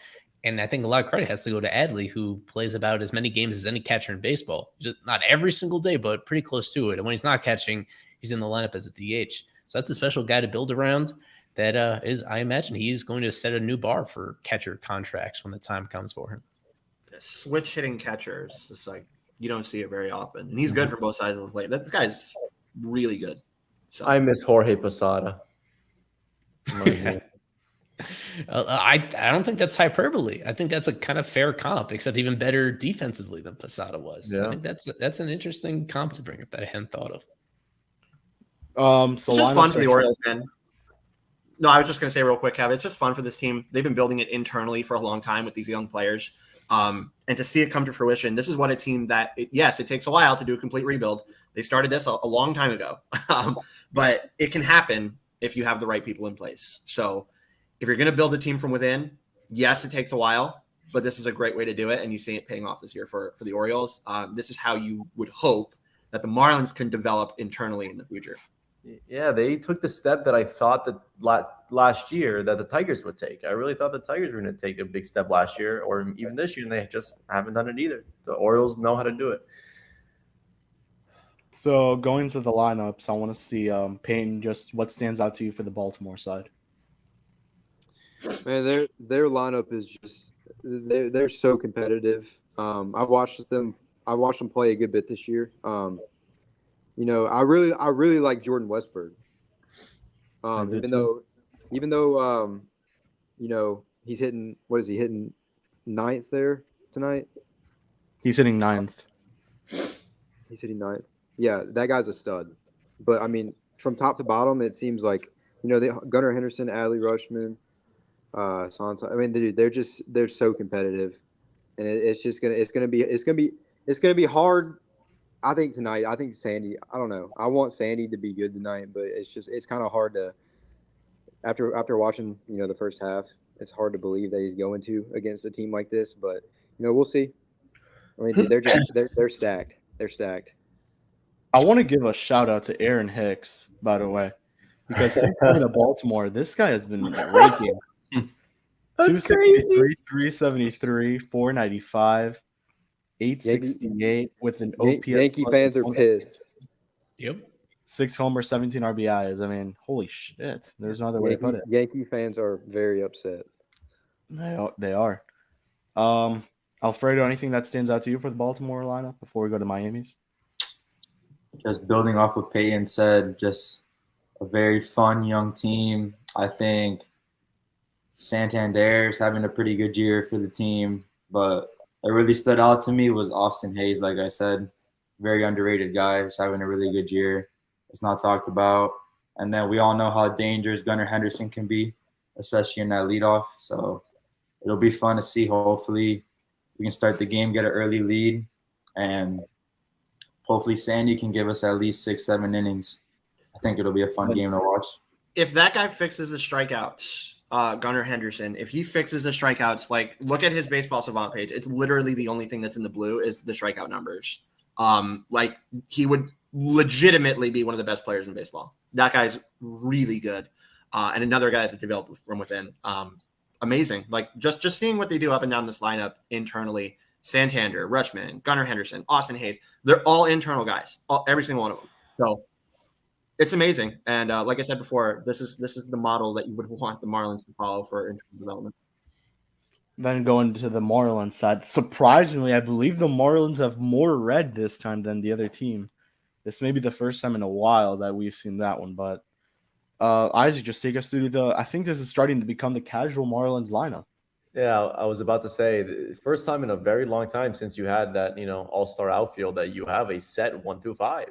And I think a lot of credit has to go to Adley, who plays about as many games as any catcher in baseball. Just not every single day, but pretty close to it. And when he's not catching, he's in the lineup as a DH. So that's a special guy to build around. That I imagine he's going to set a new bar for catcher contracts when the time comes for him. Switch hitting catchers, it's like you don't see it very often. And he's good for both sides of the plate. This guy's really good. So I miss Jorge Posada. I don't think that's hyperbole. I think that's a kind of fair comp, except even better defensively than Posada was. Yeah. I think that's an interesting comp to bring up that I hadn't thought of. So it's just fun for the Orioles, man. No, I was just going to say real quick, Kev, it's just fun for this team. They've been building it internally for a long time with these young players. And to see it come to fruition, this is what a team that, yes, it takes a while to do a complete rebuild. They started this a long time ago, but it can happen if you have the right people in place. So if you're going to build a team from within, yes, it takes a while, but this is a great way to do it. And you see it paying off this year for the Orioles. This is how you would hope that the Marlins can develop internally in the future. Yeah, they took the step that I thought that last year that the Tigers would take. I really thought the Tigers were going to take a big step last year or even this year, and they just haven't done it either. The Orioles know how to do it. So going to the lineups, I want to see Peyton, just what stands out to you for the Baltimore side. Man, their lineup is just they're so competitive. I've watched them play a good bit this year. You know, I really like Jordan Westburg. Even though you know, he's hitting, what is he hitting, 9th there tonight? He's hitting 9th. He's hitting 9th. Yeah, that guy's a stud. But I mean, from top to bottom, it seems like, you know, Gunnar Henderson, Adley Rutschman, Sansa. I mean, they're so competitive, and it's gonna be hard. I think tonight. I think Sandy. I don't know. I want Sandy to be good tonight, but it's kind of hard to. After watching, you know, the first half, it's hard to believe that he's going to against a team like this. But you know, we'll see. I mean, they're stacked. They're stacked. I want to give a shout out to Aaron Hicks, by the way, because since coming to Baltimore, this guy has been raking 263, 373, 495, 868 with an OPS. Yankee fans are pissed. Yep. 6 homers, 17 RBIs. I mean, holy shit. There's no other way to put it. Yankee fans are very upset. They are. Alfredo, anything that stands out to you for the Baltimore lineup before we go to Miami's? Just building off what Peyton said, just a very fun young team. I think Santander's having a pretty good year for the team, but what really stood out to me was Austin Hayes. Like I said, very underrated guy. He's having a really good year. It's not talked about. And then we all know how dangerous Gunnar Henderson can be, especially in that leadoff. So it'll be fun to see. Hopefully we can start the game, get an early lead, and hopefully Sandy can give us at least 6-7 innings. I think it'll be a fun game to watch. If that guy fixes the strikeouts, Gunnar Henderson, if he fixes the strikeouts, like look at his Baseball Savant page. It's literally the only thing that's in the blue is the strikeout numbers. Like he would legitimately be one of the best players in baseball. That guy's really good. And another guy that developed from within. Amazing. Like just seeing what they do up and down this lineup internally. Santander, Rutschman, Gunnar Henderson, Austin Hayes. They're all internal guys, every single one of them. So it's amazing. And like I said before, this is the model that you would want the Marlins to follow for internal development. Then going to the Marlins side, surprisingly, I believe the Marlins have more red this time than the other team. This may be the first time in a while that we've seen that one, but Isaac, just take us through I think this is starting to become the casual Marlins lineup. Yeah, I was about to say, the first time in a very long time since you had that, you know, all-star outfield that you have a set 1 through 5.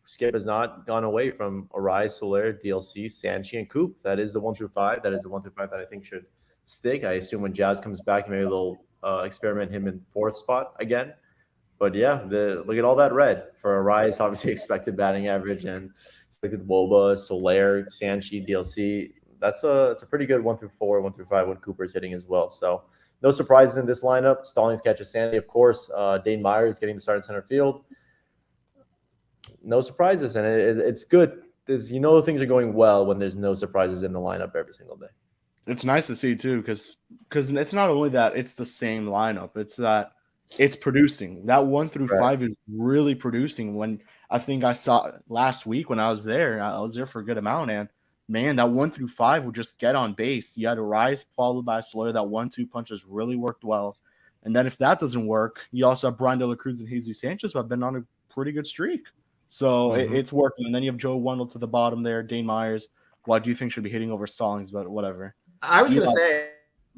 Skip has not gone away from Arise, Soler, DLC, Sanchi, and Coop. That is the 1 through 5. That is the 1 through 5 that I think should stick. I assume when Jazz comes back, maybe they'll experiment him in 4th spot again. But yeah, look at all that red for Arise. Obviously, expected batting average and expected WOBA, Soler, Sanchi, DLC. It's a pretty good 1 through 4, 1 through 5 when Cooper's hitting as well. So no surprises in this lineup. Stallings catches Sandy, of course. Dane Myers getting the start in center field. No surprises, and it's good. Things are going well when there's no surprises in the lineup every single day. It's nice to see too, because it's not only that it's the same lineup; it's that it's producing. That 1 through 5 is really producing. When I think I saw last week when I was there for a good amount, and man, that 1 through 5 would just get on base. You had a Rise followed by a Soler. That 1-2 punches really worked well. And then if that doesn't work, you also have Brian De La Cruz and Jesus Sanchez who have been on a pretty good streak. So it's working. And then you have Joe Wendell to the bottom there, Dane Myers. What do you think should be hitting over Stallings? But whatever. I was going to say,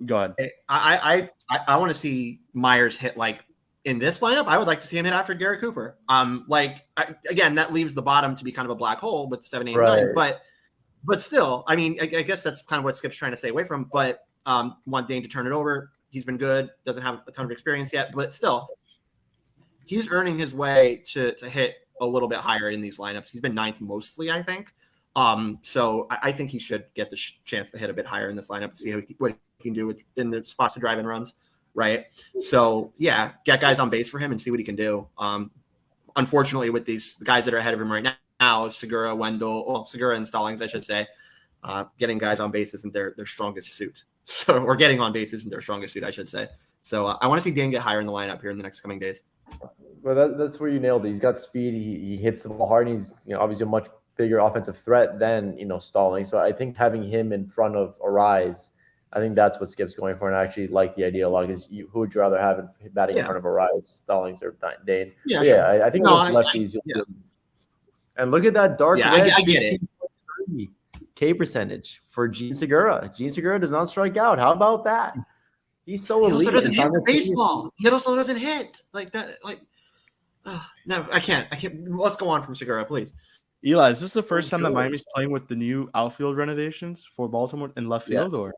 go ahead. I want to see Myers hit like in this lineup. I would like to see him hit after Garrett Cooper. Again, that leaves the bottom to be kind of a black hole with 7, 8, 9. But still, I mean, I guess that's kind of what Skip's trying to stay away from. But want Dane to turn it over. He's been good. Doesn't have a ton of experience yet, but still, he's earning his way to hit a little bit higher in these lineups. He's been 9th mostly, I think. So I think he should get the chance to hit a bit higher in this lineup to see what he can do in the spots to drive in runs, right? So, yeah, get guys on base for him and see what he can do. Unfortunately, with the guys that are ahead of him right now, Segura and Stallings, I should say, getting guys on base isn't their strongest suit. So, or getting on base isn't their strongest suit, I should say. So I want to see Dan get higher in the lineup here in the next coming days. Well, that's where you nailed it. He's got speed. He hits the ball hard. And he's obviously a much bigger offensive threat than Stallings. So I think having him in front of Arise, I think that's what Skip's going for. And I actually like the idea a lot because who would you rather have batting in front of Arise, Stallings or Dane? Yeah, sure. I think lefties. And look at that dark red. I get it. K percentage for Gene Segura. Gene Segura does not strike out. How about that? He's so elite. He also doesn't hit the baseball. He also doesn't hit like that. No, I can't. Let's go on from Segura, please. Eli, is this the first time that Miami's playing with the new outfield renovations for Baltimore in left field? Yes. Or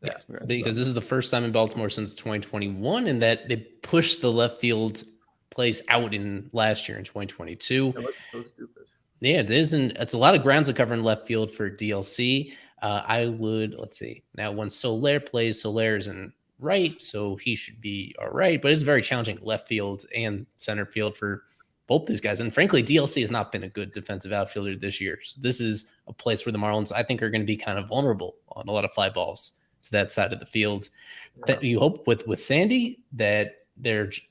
yes, because this is the first time in Baltimore since 2021, and that they pushed the left field place out in last year in 2022. It looks so stupid. Yeah, it isn't. It's a lot of grounds to cover in left field for DLC. Let's see. Now, when Soler plays, Soler is in right, so he should be all right. But it's very challenging left field and center field for both these guys. And frankly, DLC has not been a good defensive outfielder this year. So this is a place where the Marlins, I think, are going to be kind of vulnerable on a lot of fly balls to that side of the field. That you hope with Sandy that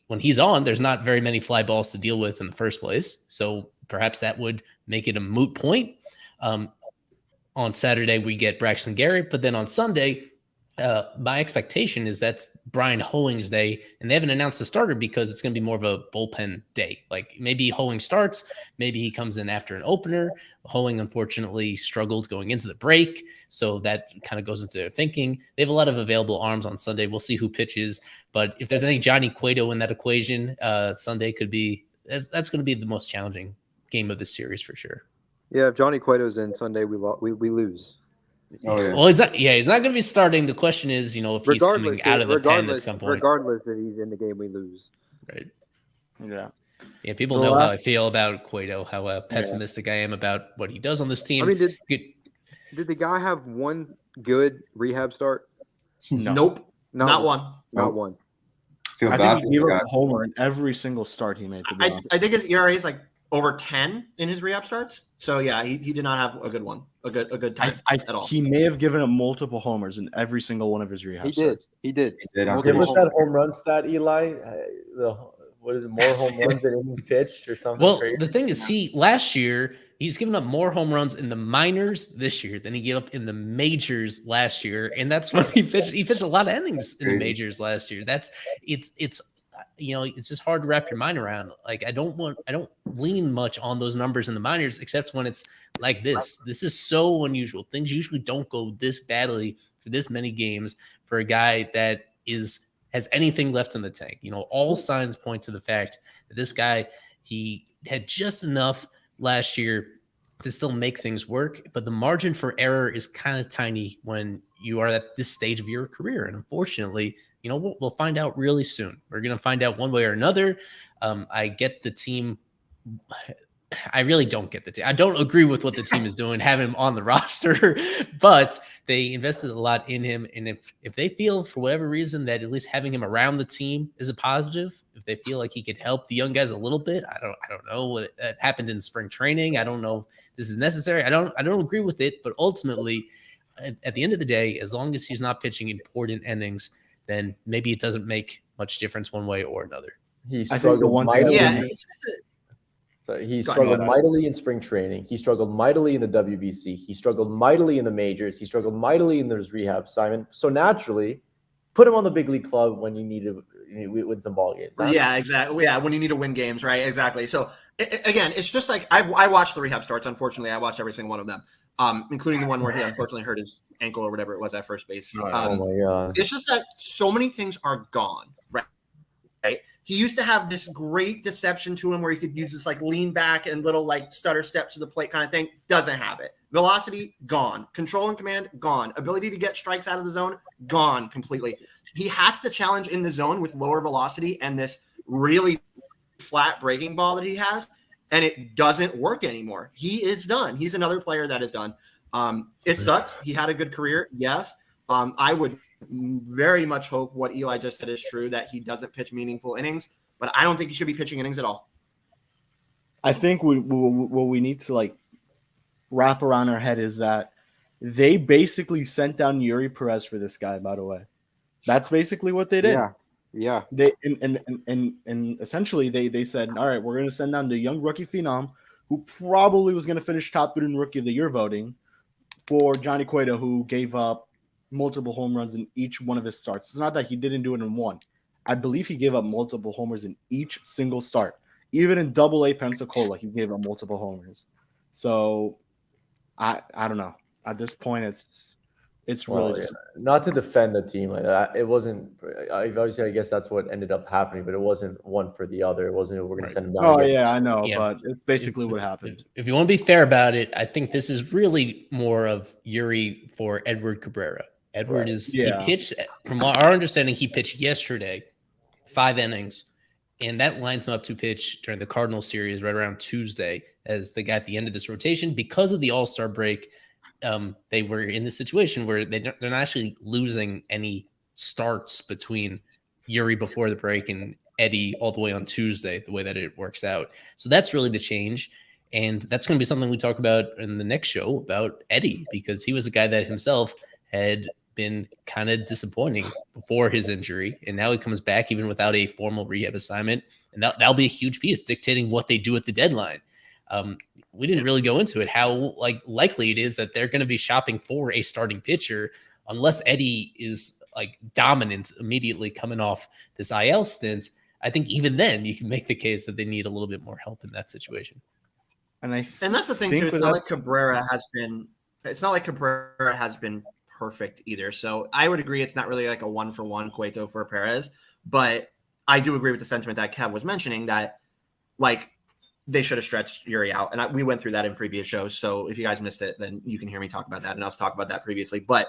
when he's on, there's not very many fly balls to deal with in the first place. So perhaps that would make it a moot point. On Saturday, we get Braxton Garrett, but then on Sunday, my expectation is that's Brian Hoeing's day, and they haven't announced the starter because it's going to be more of a bullpen day. Like maybe Hoeing starts, maybe he comes in after an opener. Hoeing unfortunately struggled going into the break, so that kind of goes into their thinking. They have a lot of available arms on Sunday. We'll see who pitches, but if there's any Johnny Cueto in that equation, Sunday could be that's going to be the most challenging game of the series for sure. Yeah, if Johnny Cueto's in Sunday, we lose. Oh, yeah. Well, he's not going to be starting. The question is, if he's coming out of the pen at some point. Regardless if he's in the game, we lose. Right. Yeah. Yeah, people know how I feel about Cueto, how pessimistic I am about what he does on this team. I mean, did the guy have one good rehab start? No. Nope. Not one. Not one. I think he gave up a homer in every single start he made. I think his ERA is like over 10 in his rehab starts. So yeah, he did not have a good one, a good time at all. He may have given up multiple homers in every single one of his rehab starts. He did. Give us that home run stat, Eli. What is it? More home runs than innings pitched or something? Well, crazy? The thing is, last year he's given up more home runs in the minors this year than he gave up in the majors last year, and that's when he pitched. He pitched a lot of innings in the majors last year. It's just hard to wrap your mind around. Like I don't lean much on those numbers in the minors, except when it's like this. This is so unusual. Things usually don't go this badly for this many games for a guy that has anything left in the tank. All signs point to the fact that this guy, he had just enough last year to still make things work, but the margin for error is kind of tiny when you are at this stage of your career. And unfortunately, we'll find out really soon. We're going to find out one way or another. I get the team. I really don't get the team. I don't agree with what the team is doing, having him on the roster, but they invested a lot in him. And if they feel for whatever reason that at least having him around the team is a positive, if they feel like he could help the young guys a little bit, I don't know what happened in spring training. I don't know if this is necessary. I don't agree with it, but ultimately at the end of the day, as long as he's not pitching important innings, then maybe it doesn't make much difference one way or another. He struggled mightily. So he struggled mightily in spring training. He struggled mightily in the WBC. He struggled mightily in the majors. He struggled mightily in his rehab assignment. So naturally, put him on the big league club when you need to win some ball games. Yeah, exactly. Yeah, when you need to win games, right? Exactly. So again, it's just like I watched the rehab starts. Unfortunately, I watched every single one of them, including the one where he unfortunately hurt his ankle or whatever it was at first base. Oh my God! It's just that so many things are gone, right? He used to have this great deception to him where he could use this like lean back and little like stutter step to the plate kind of thing. Doesn't have it. Velocity, gone. Control and command, gone. Ability to get strikes out of the zone, gone completely. He has to challenge in the zone with lower velocity and this really flat breaking ball that he has, and it doesn't work anymore. He is done. He's another player that is done. It sucks. He had a good career, yes. I would very much hope what Eli just said is true, that he doesn't pitch meaningful innings, but I don't think he should be pitching innings at all. I think what we need to like wrap around our head is that they basically sent down Yuri Perez for this guy, by the way. That's basically what they did. Yeah. They and essentially they said, all right, we're going to send down the young rookie phenom who probably was going to finish top 3 in rookie of the year voting for Johnny Cueto, who gave up multiple home runs in each one of his starts. It's not that he didn't do it in one. I believe he gave up multiple homers in each single start. Even in Double-A Pensacola, he gave up multiple homers. So I don't know. At this point, it's really just not to defend the team like that. It wasn't. Obviously, I guess that's what ended up happening, but it wasn't one for the other. It wasn't. We're going to send him down. Oh yeah, I know, but it's basically what happened. If you want to be fair about it, I think this is really more of Yuri for Edward Cabrera. Edward he pitched, from our understanding, he pitched yesterday, 5 innings, and that lines him up to pitch during the Cardinals series right around Tuesday as the guy at the end of this rotation. Because of the All-Star break, they were in the situation where they're not actually losing any starts between Yuri before the break and Eddie all the way on Tuesday, the way that it works out. So that's really the change. And that's going to be something we talk about in the next show about Eddie, because he was a guy that himself had been kind of disappointing before his injury. And now he comes back even without a formal rehab assignment. And that'll be a huge piece dictating what they do at the deadline. We didn't really go into it, how likely it is that they're going to be shopping for a starting pitcher unless Eddie is like dominant immediately coming off this IL stint. I think even then you can make the case that they need a little bit more help in that situation. And that's the thing too. It's not like Cabrera has been perfect either. So I would agree it's not really like a 1-for-1 Cueto for Perez, but I do agree with the sentiment that Kev was mentioning that like they should have stretched Yuri out. And we went through that in previous shows. So if you guys missed it, then you can hear me talk about that. And I was talking about that previously. But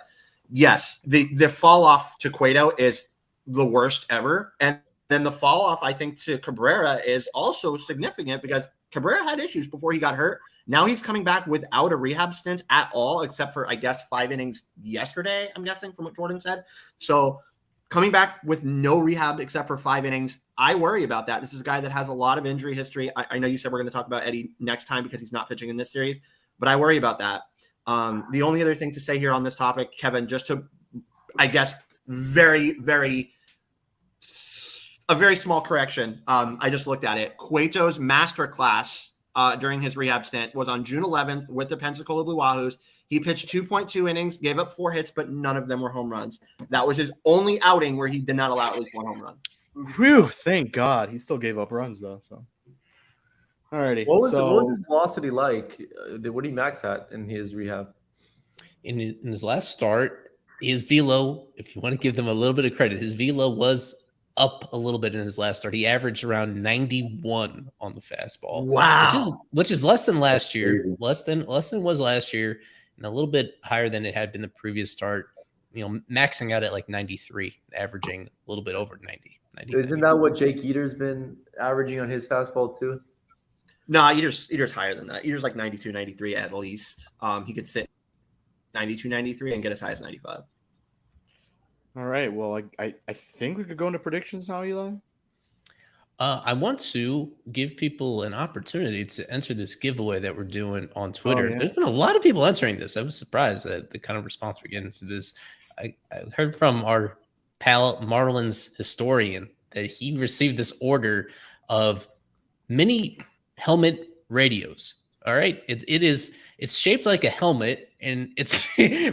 yes, the fall off to Cueto is the worst ever. And then the fall off, I think, to Cabrera is also significant because Cabrera had issues before he got hurt. Now he's coming back without a rehab stint at all, except for, I guess, 5 innings yesterday, I'm guessing, from what Jordan said. So coming back with no rehab except for 5 innings, I worry about that. This is a guy that has a lot of injury history. I know you said we're going to talk about Eddie next time because he's not pitching in this series, but I worry about that. The only other thing to say here on this topic, Kevin, just to, I guess, a very small correction. I just looked at it. Cueto's masterclass during his rehab stint was on June 11th with the Pensacola Blue Wahoos. He pitched 2.2 innings, gave up 4 hits, but none of them were home runs. That was his only outing where he did not allow at least 1 home run. Whew, thank God. He still gave up runs, though. So, alrighty. What was his velocity like? What did he max at in his rehab? In his last start, his velo, if you want to give them a little bit of credit, his velo was up a little bit in his last start. He averaged around 91 on the fastball. Wow. Which is less than last year, crazy. less than was last year, and a little bit higher than it had been the previous start. Maxing out at like 93, averaging a little bit over 90. Isn't that what Jake Eater's been averaging on his fastball too? No, Eater's higher than that. Eater's like 92, 93 at least. He could sit 92, 93 and get as high as 95. All right. Well, I think we could go into predictions now, Eli. I want to give people an opportunity to enter this giveaway that we're doing on Twitter. There's been a lot of people entering this. I was surprised at the kind of response we're getting to this. I heard from our pal Marlins historian that he received this order of mini helmet radios. All right. It's shaped like a helmet, and it's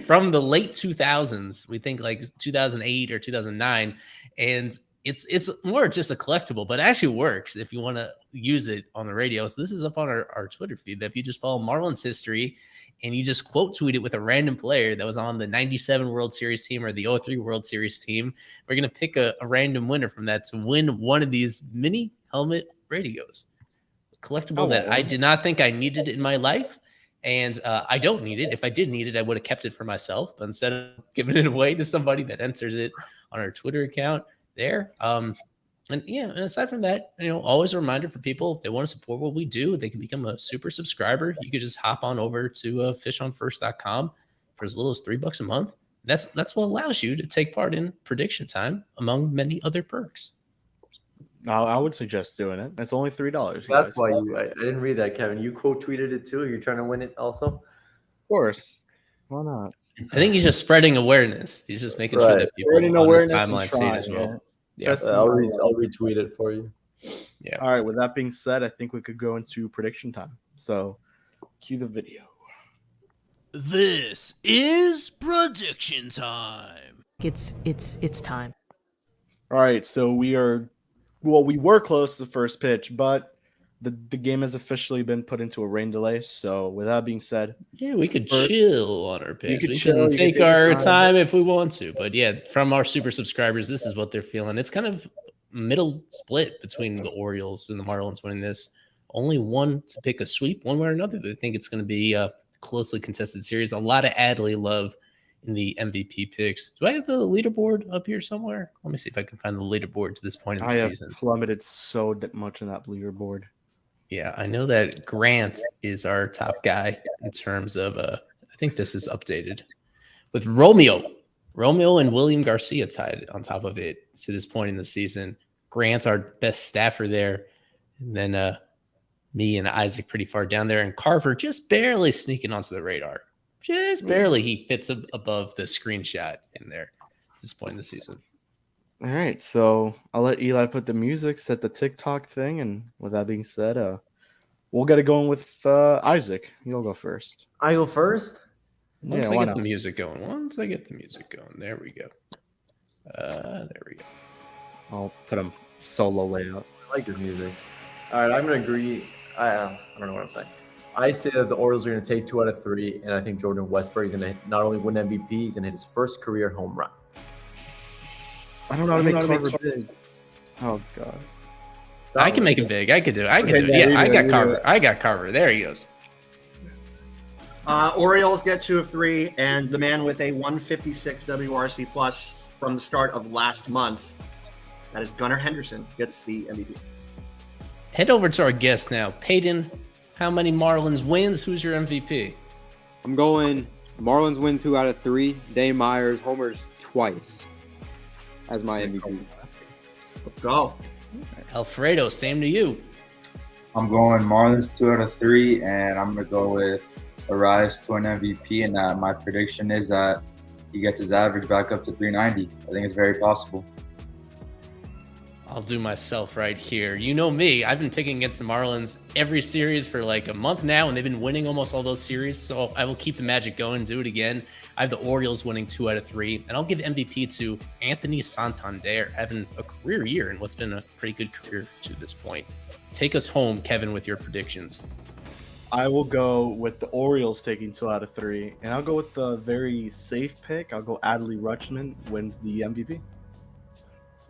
from the late 2000s. We think like 2008 or 2009. And it's more just a collectible, but it actually works if you want to use it on the radio. So this is up on our Twitter feed that if you just follow Marlins history and you just quote tweet it with a random player that was on the 97 World Series team or the 03 World Series team, we're going to pick a random winner from that to win one of these mini helmet radios. Collectible that I did not think I needed in my life. And I don't need it. If I did need it, I would have kept it for myself. But instead of giving it away to somebody that enters it on our Twitter account there. And aside from that, always a reminder for people, if they want to support what we do, they can become a super subscriber. You could just hop on over to fishonfirst.com for as little as $3 a month. That's what allows you to take part in prediction time, among many other perks. I would suggest doing it. It's only $3. That's why I didn't read that, Kevin. You quote tweeted it too. You're trying to win it also? Of course. Why not? I think he's just spreading awareness. He's just making sure that people on his timeline see it as well. Yeah. I'll retweet it for you. Yeah. All right. With that being said, I think we could go into prediction time. So, cue the video. This is prediction time. It's time. All right. So we were close to the first pitch, but the game has officially been put into a rain delay. So with that being said, we could chill on our pitch. We chill, can take our time if we want to. But yeah, from our super subscribers, this is what they're feeling. It's kind of middle split between the Orioles and the Marlins winning this. Only one to pick a sweep one way or another. They think it's going to be a closely contested series. A lot of Adley love in the MVP picks. Do I have the leaderboard up here somewhere? Let me see if I can find the leaderboard to this point in the season. I have plummeted so much in that leaderboard. Yeah, I know that Grant is our top guy in terms of, I think this is updated, with Romeo and William Garcia tied on top of it to this point in the season. Grant's our best staffer there. And then me and Isaac pretty far down there. And Carver just barely sneaking onto the radar. Just barely. He fits above the screenshot in there at this point in the season. All right, so I'll let Eli put the music, set the TikTok thing, and with that being said, we'll get it going with Isaac. You'll go first. I go first? Once I get the music going. There we go. I'll put him solo layout. I like this music. All right, I'm going to agree. I don't know what I'm saying. I say that the Orioles are going to take 2 out of 3, and I think Jordan Westburg is going to not only win MVP, he's going to hit his first career home run. I don't know how to make Carver big. Oh god. I can make it big. I could do it. Yeah, I got Carver. I got Carver. There he goes. Orioles get 2 of 3, and the man with a 156 WRC plus from the start of last month, that is Gunnar Henderson, gets the MVP. Head over to our guest now. Peyton, how many Marlins wins? Who's your MVP? I'm going Marlins win 2 out of 3. Dane Myers homers twice as my MVP. Let's go. Alfredo, same to you. I'm going Marlins 2 out of 3, and I'm going to go with a rise to an MVP, and my prediction is that he gets his average back up to 390. I think it's very possible. I'll do myself right here. You know me. I've been picking against the Marlins every series for like a month now, and they've been winning almost all those series. So I will keep the magic going, do it again. I have the Orioles winning 2 out of 3, and I'll give MVP to Anthony Santander, having a career year in what's been a pretty good career to this point. Take us home, Kevin, with your predictions. I will go with the Orioles taking 2 out of 3, and I'll go with the very safe pick. I'll go Adley Rutschman wins the MVP.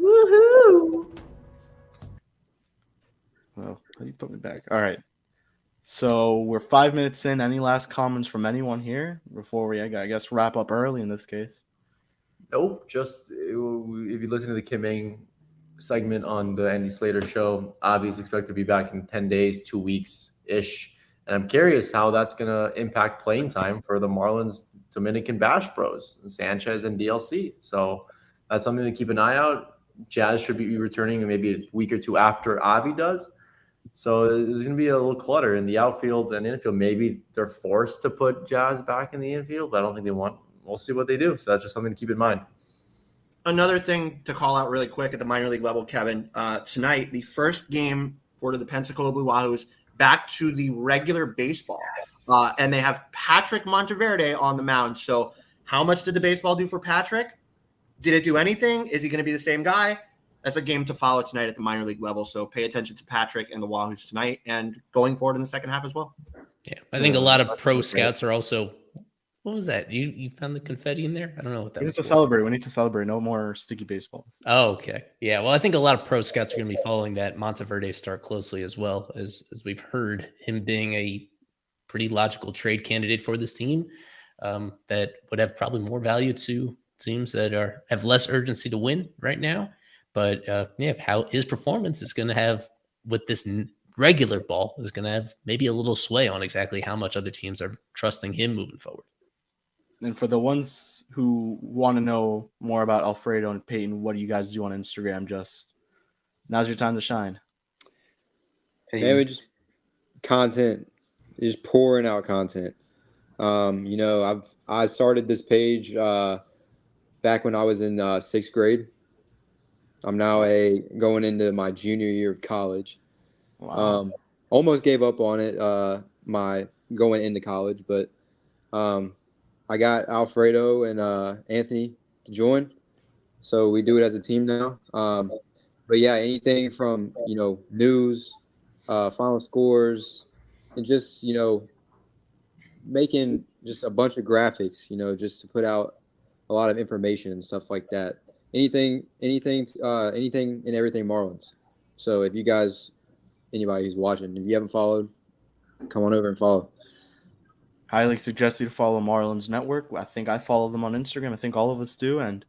Woohoo! Well, how do you put me back? All right. So we're 5 minutes in. Any last comments from anyone here before we, I guess, wrap up early in this case? Nope. Just if you listen to the Kim Ing segment on the Andy Slater show, obviously expect to be back in 10 days, 2 weeks ish. And I'm curious how that's going to impact playing time for the Marlins Dominican Bash Bros, Sanchez and DLC. So that's something to keep an eye out. Jazz should be returning maybe a week or two after Avi does. So there's going to be a little clutter in the outfield and infield. Maybe they're forced to put Jazz back in the infield, but I don't think they want. We'll see what they do. So that's just something to keep in mind. Another thing to call out really quick at the minor league level, Kevin, tonight, the first game for the Pensacola Blue Wahoos back to the regular baseball. And they have Patrick Monteverde on the mound. So how much did the baseball do for Patrick? Did it do anything? Is he going to be the same guy? That's a game to follow tonight at the minor league level. So pay attention to Patrick and the Wahoos tonight and going forward in the second half as well. Yeah, I think a lot of pro scouts are also. What was that? You found the confetti in there? I don't know what that was. We need to celebrate. No more sticky baseballs. Oh, okay. Yeah. Well, I think a lot of pro scouts are going to be following that Monteverde start closely as well, as we've heard him being a pretty logical trade candidate for this team that would have probably more value to teams that have less urgency to win right now. But how his performance is going to have with this regular ball is going to have maybe a little sway on exactly how much other teams are trusting him moving forward. And for the ones who want to know more about Alfredo and Peyton, what do you guys do on Instagram? Just now's your time to shine. Maybe just content, just pouring out content. I started this page back when I was in 6th grade. I'm now going into my junior year of college. Wow. Almost gave up on it my going into college, but I got Alfredo and Anthony to join, so we do it as a team now. But yeah, anything from news, final scores, and just making just a bunch of graphics, just to put out a lot of information and stuff like that. Anything and everything Marlins. So if you guys, anybody who's watching, if you haven't followed, come on over and follow. Highly suggest you to follow Marlins Network. I think I follow them on Instagram. I think all of us do. And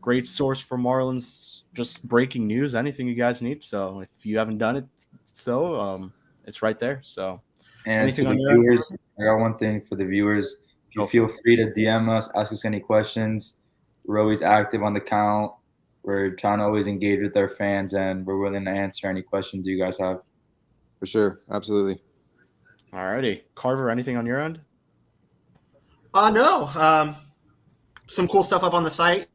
great source for Marlins, just breaking news, anything you guys need. So if you haven't done it, it's right there. So and to the viewers, I got one thing for the viewers. If you feel free to DM us, ask us any questions. We're always active on the account. We're trying to always engage with our fans, and we're willing to answer any questions you guys have. For sure. Absolutely. All righty. Carver, anything on your end? No. Some cool stuff up on the site.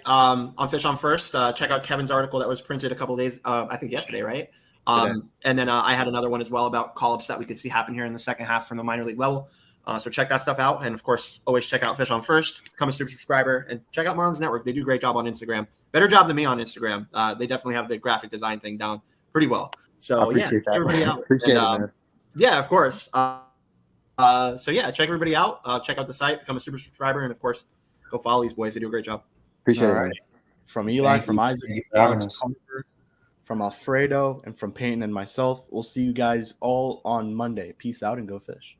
On Fish on First. Check out Kevin's article that was printed a couple of days, I think yesterday, right? And then I had another one as well about call-ups that we could see happen here in the second half from the minor league level. So check that stuff out. And, of course, always check out Fish on First. Become a super subscriber. And check out Marlins Network. They do a great job on Instagram. Better job than me on Instagram. They definitely have the graphic design thing down pretty well. So, yeah, check everybody out. Appreciate it, man. Yeah, of course. Check everybody out. Check out the site. Become a super subscriber. And, of course, go follow these boys. They do a great job. Appreciate it, right. man. From Eli, from Isaac, from Alfredo, and from Peyton and myself. We'll see you guys all on Monday. Peace out and go fish.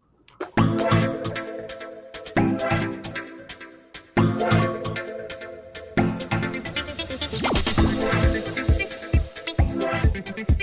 Thank you.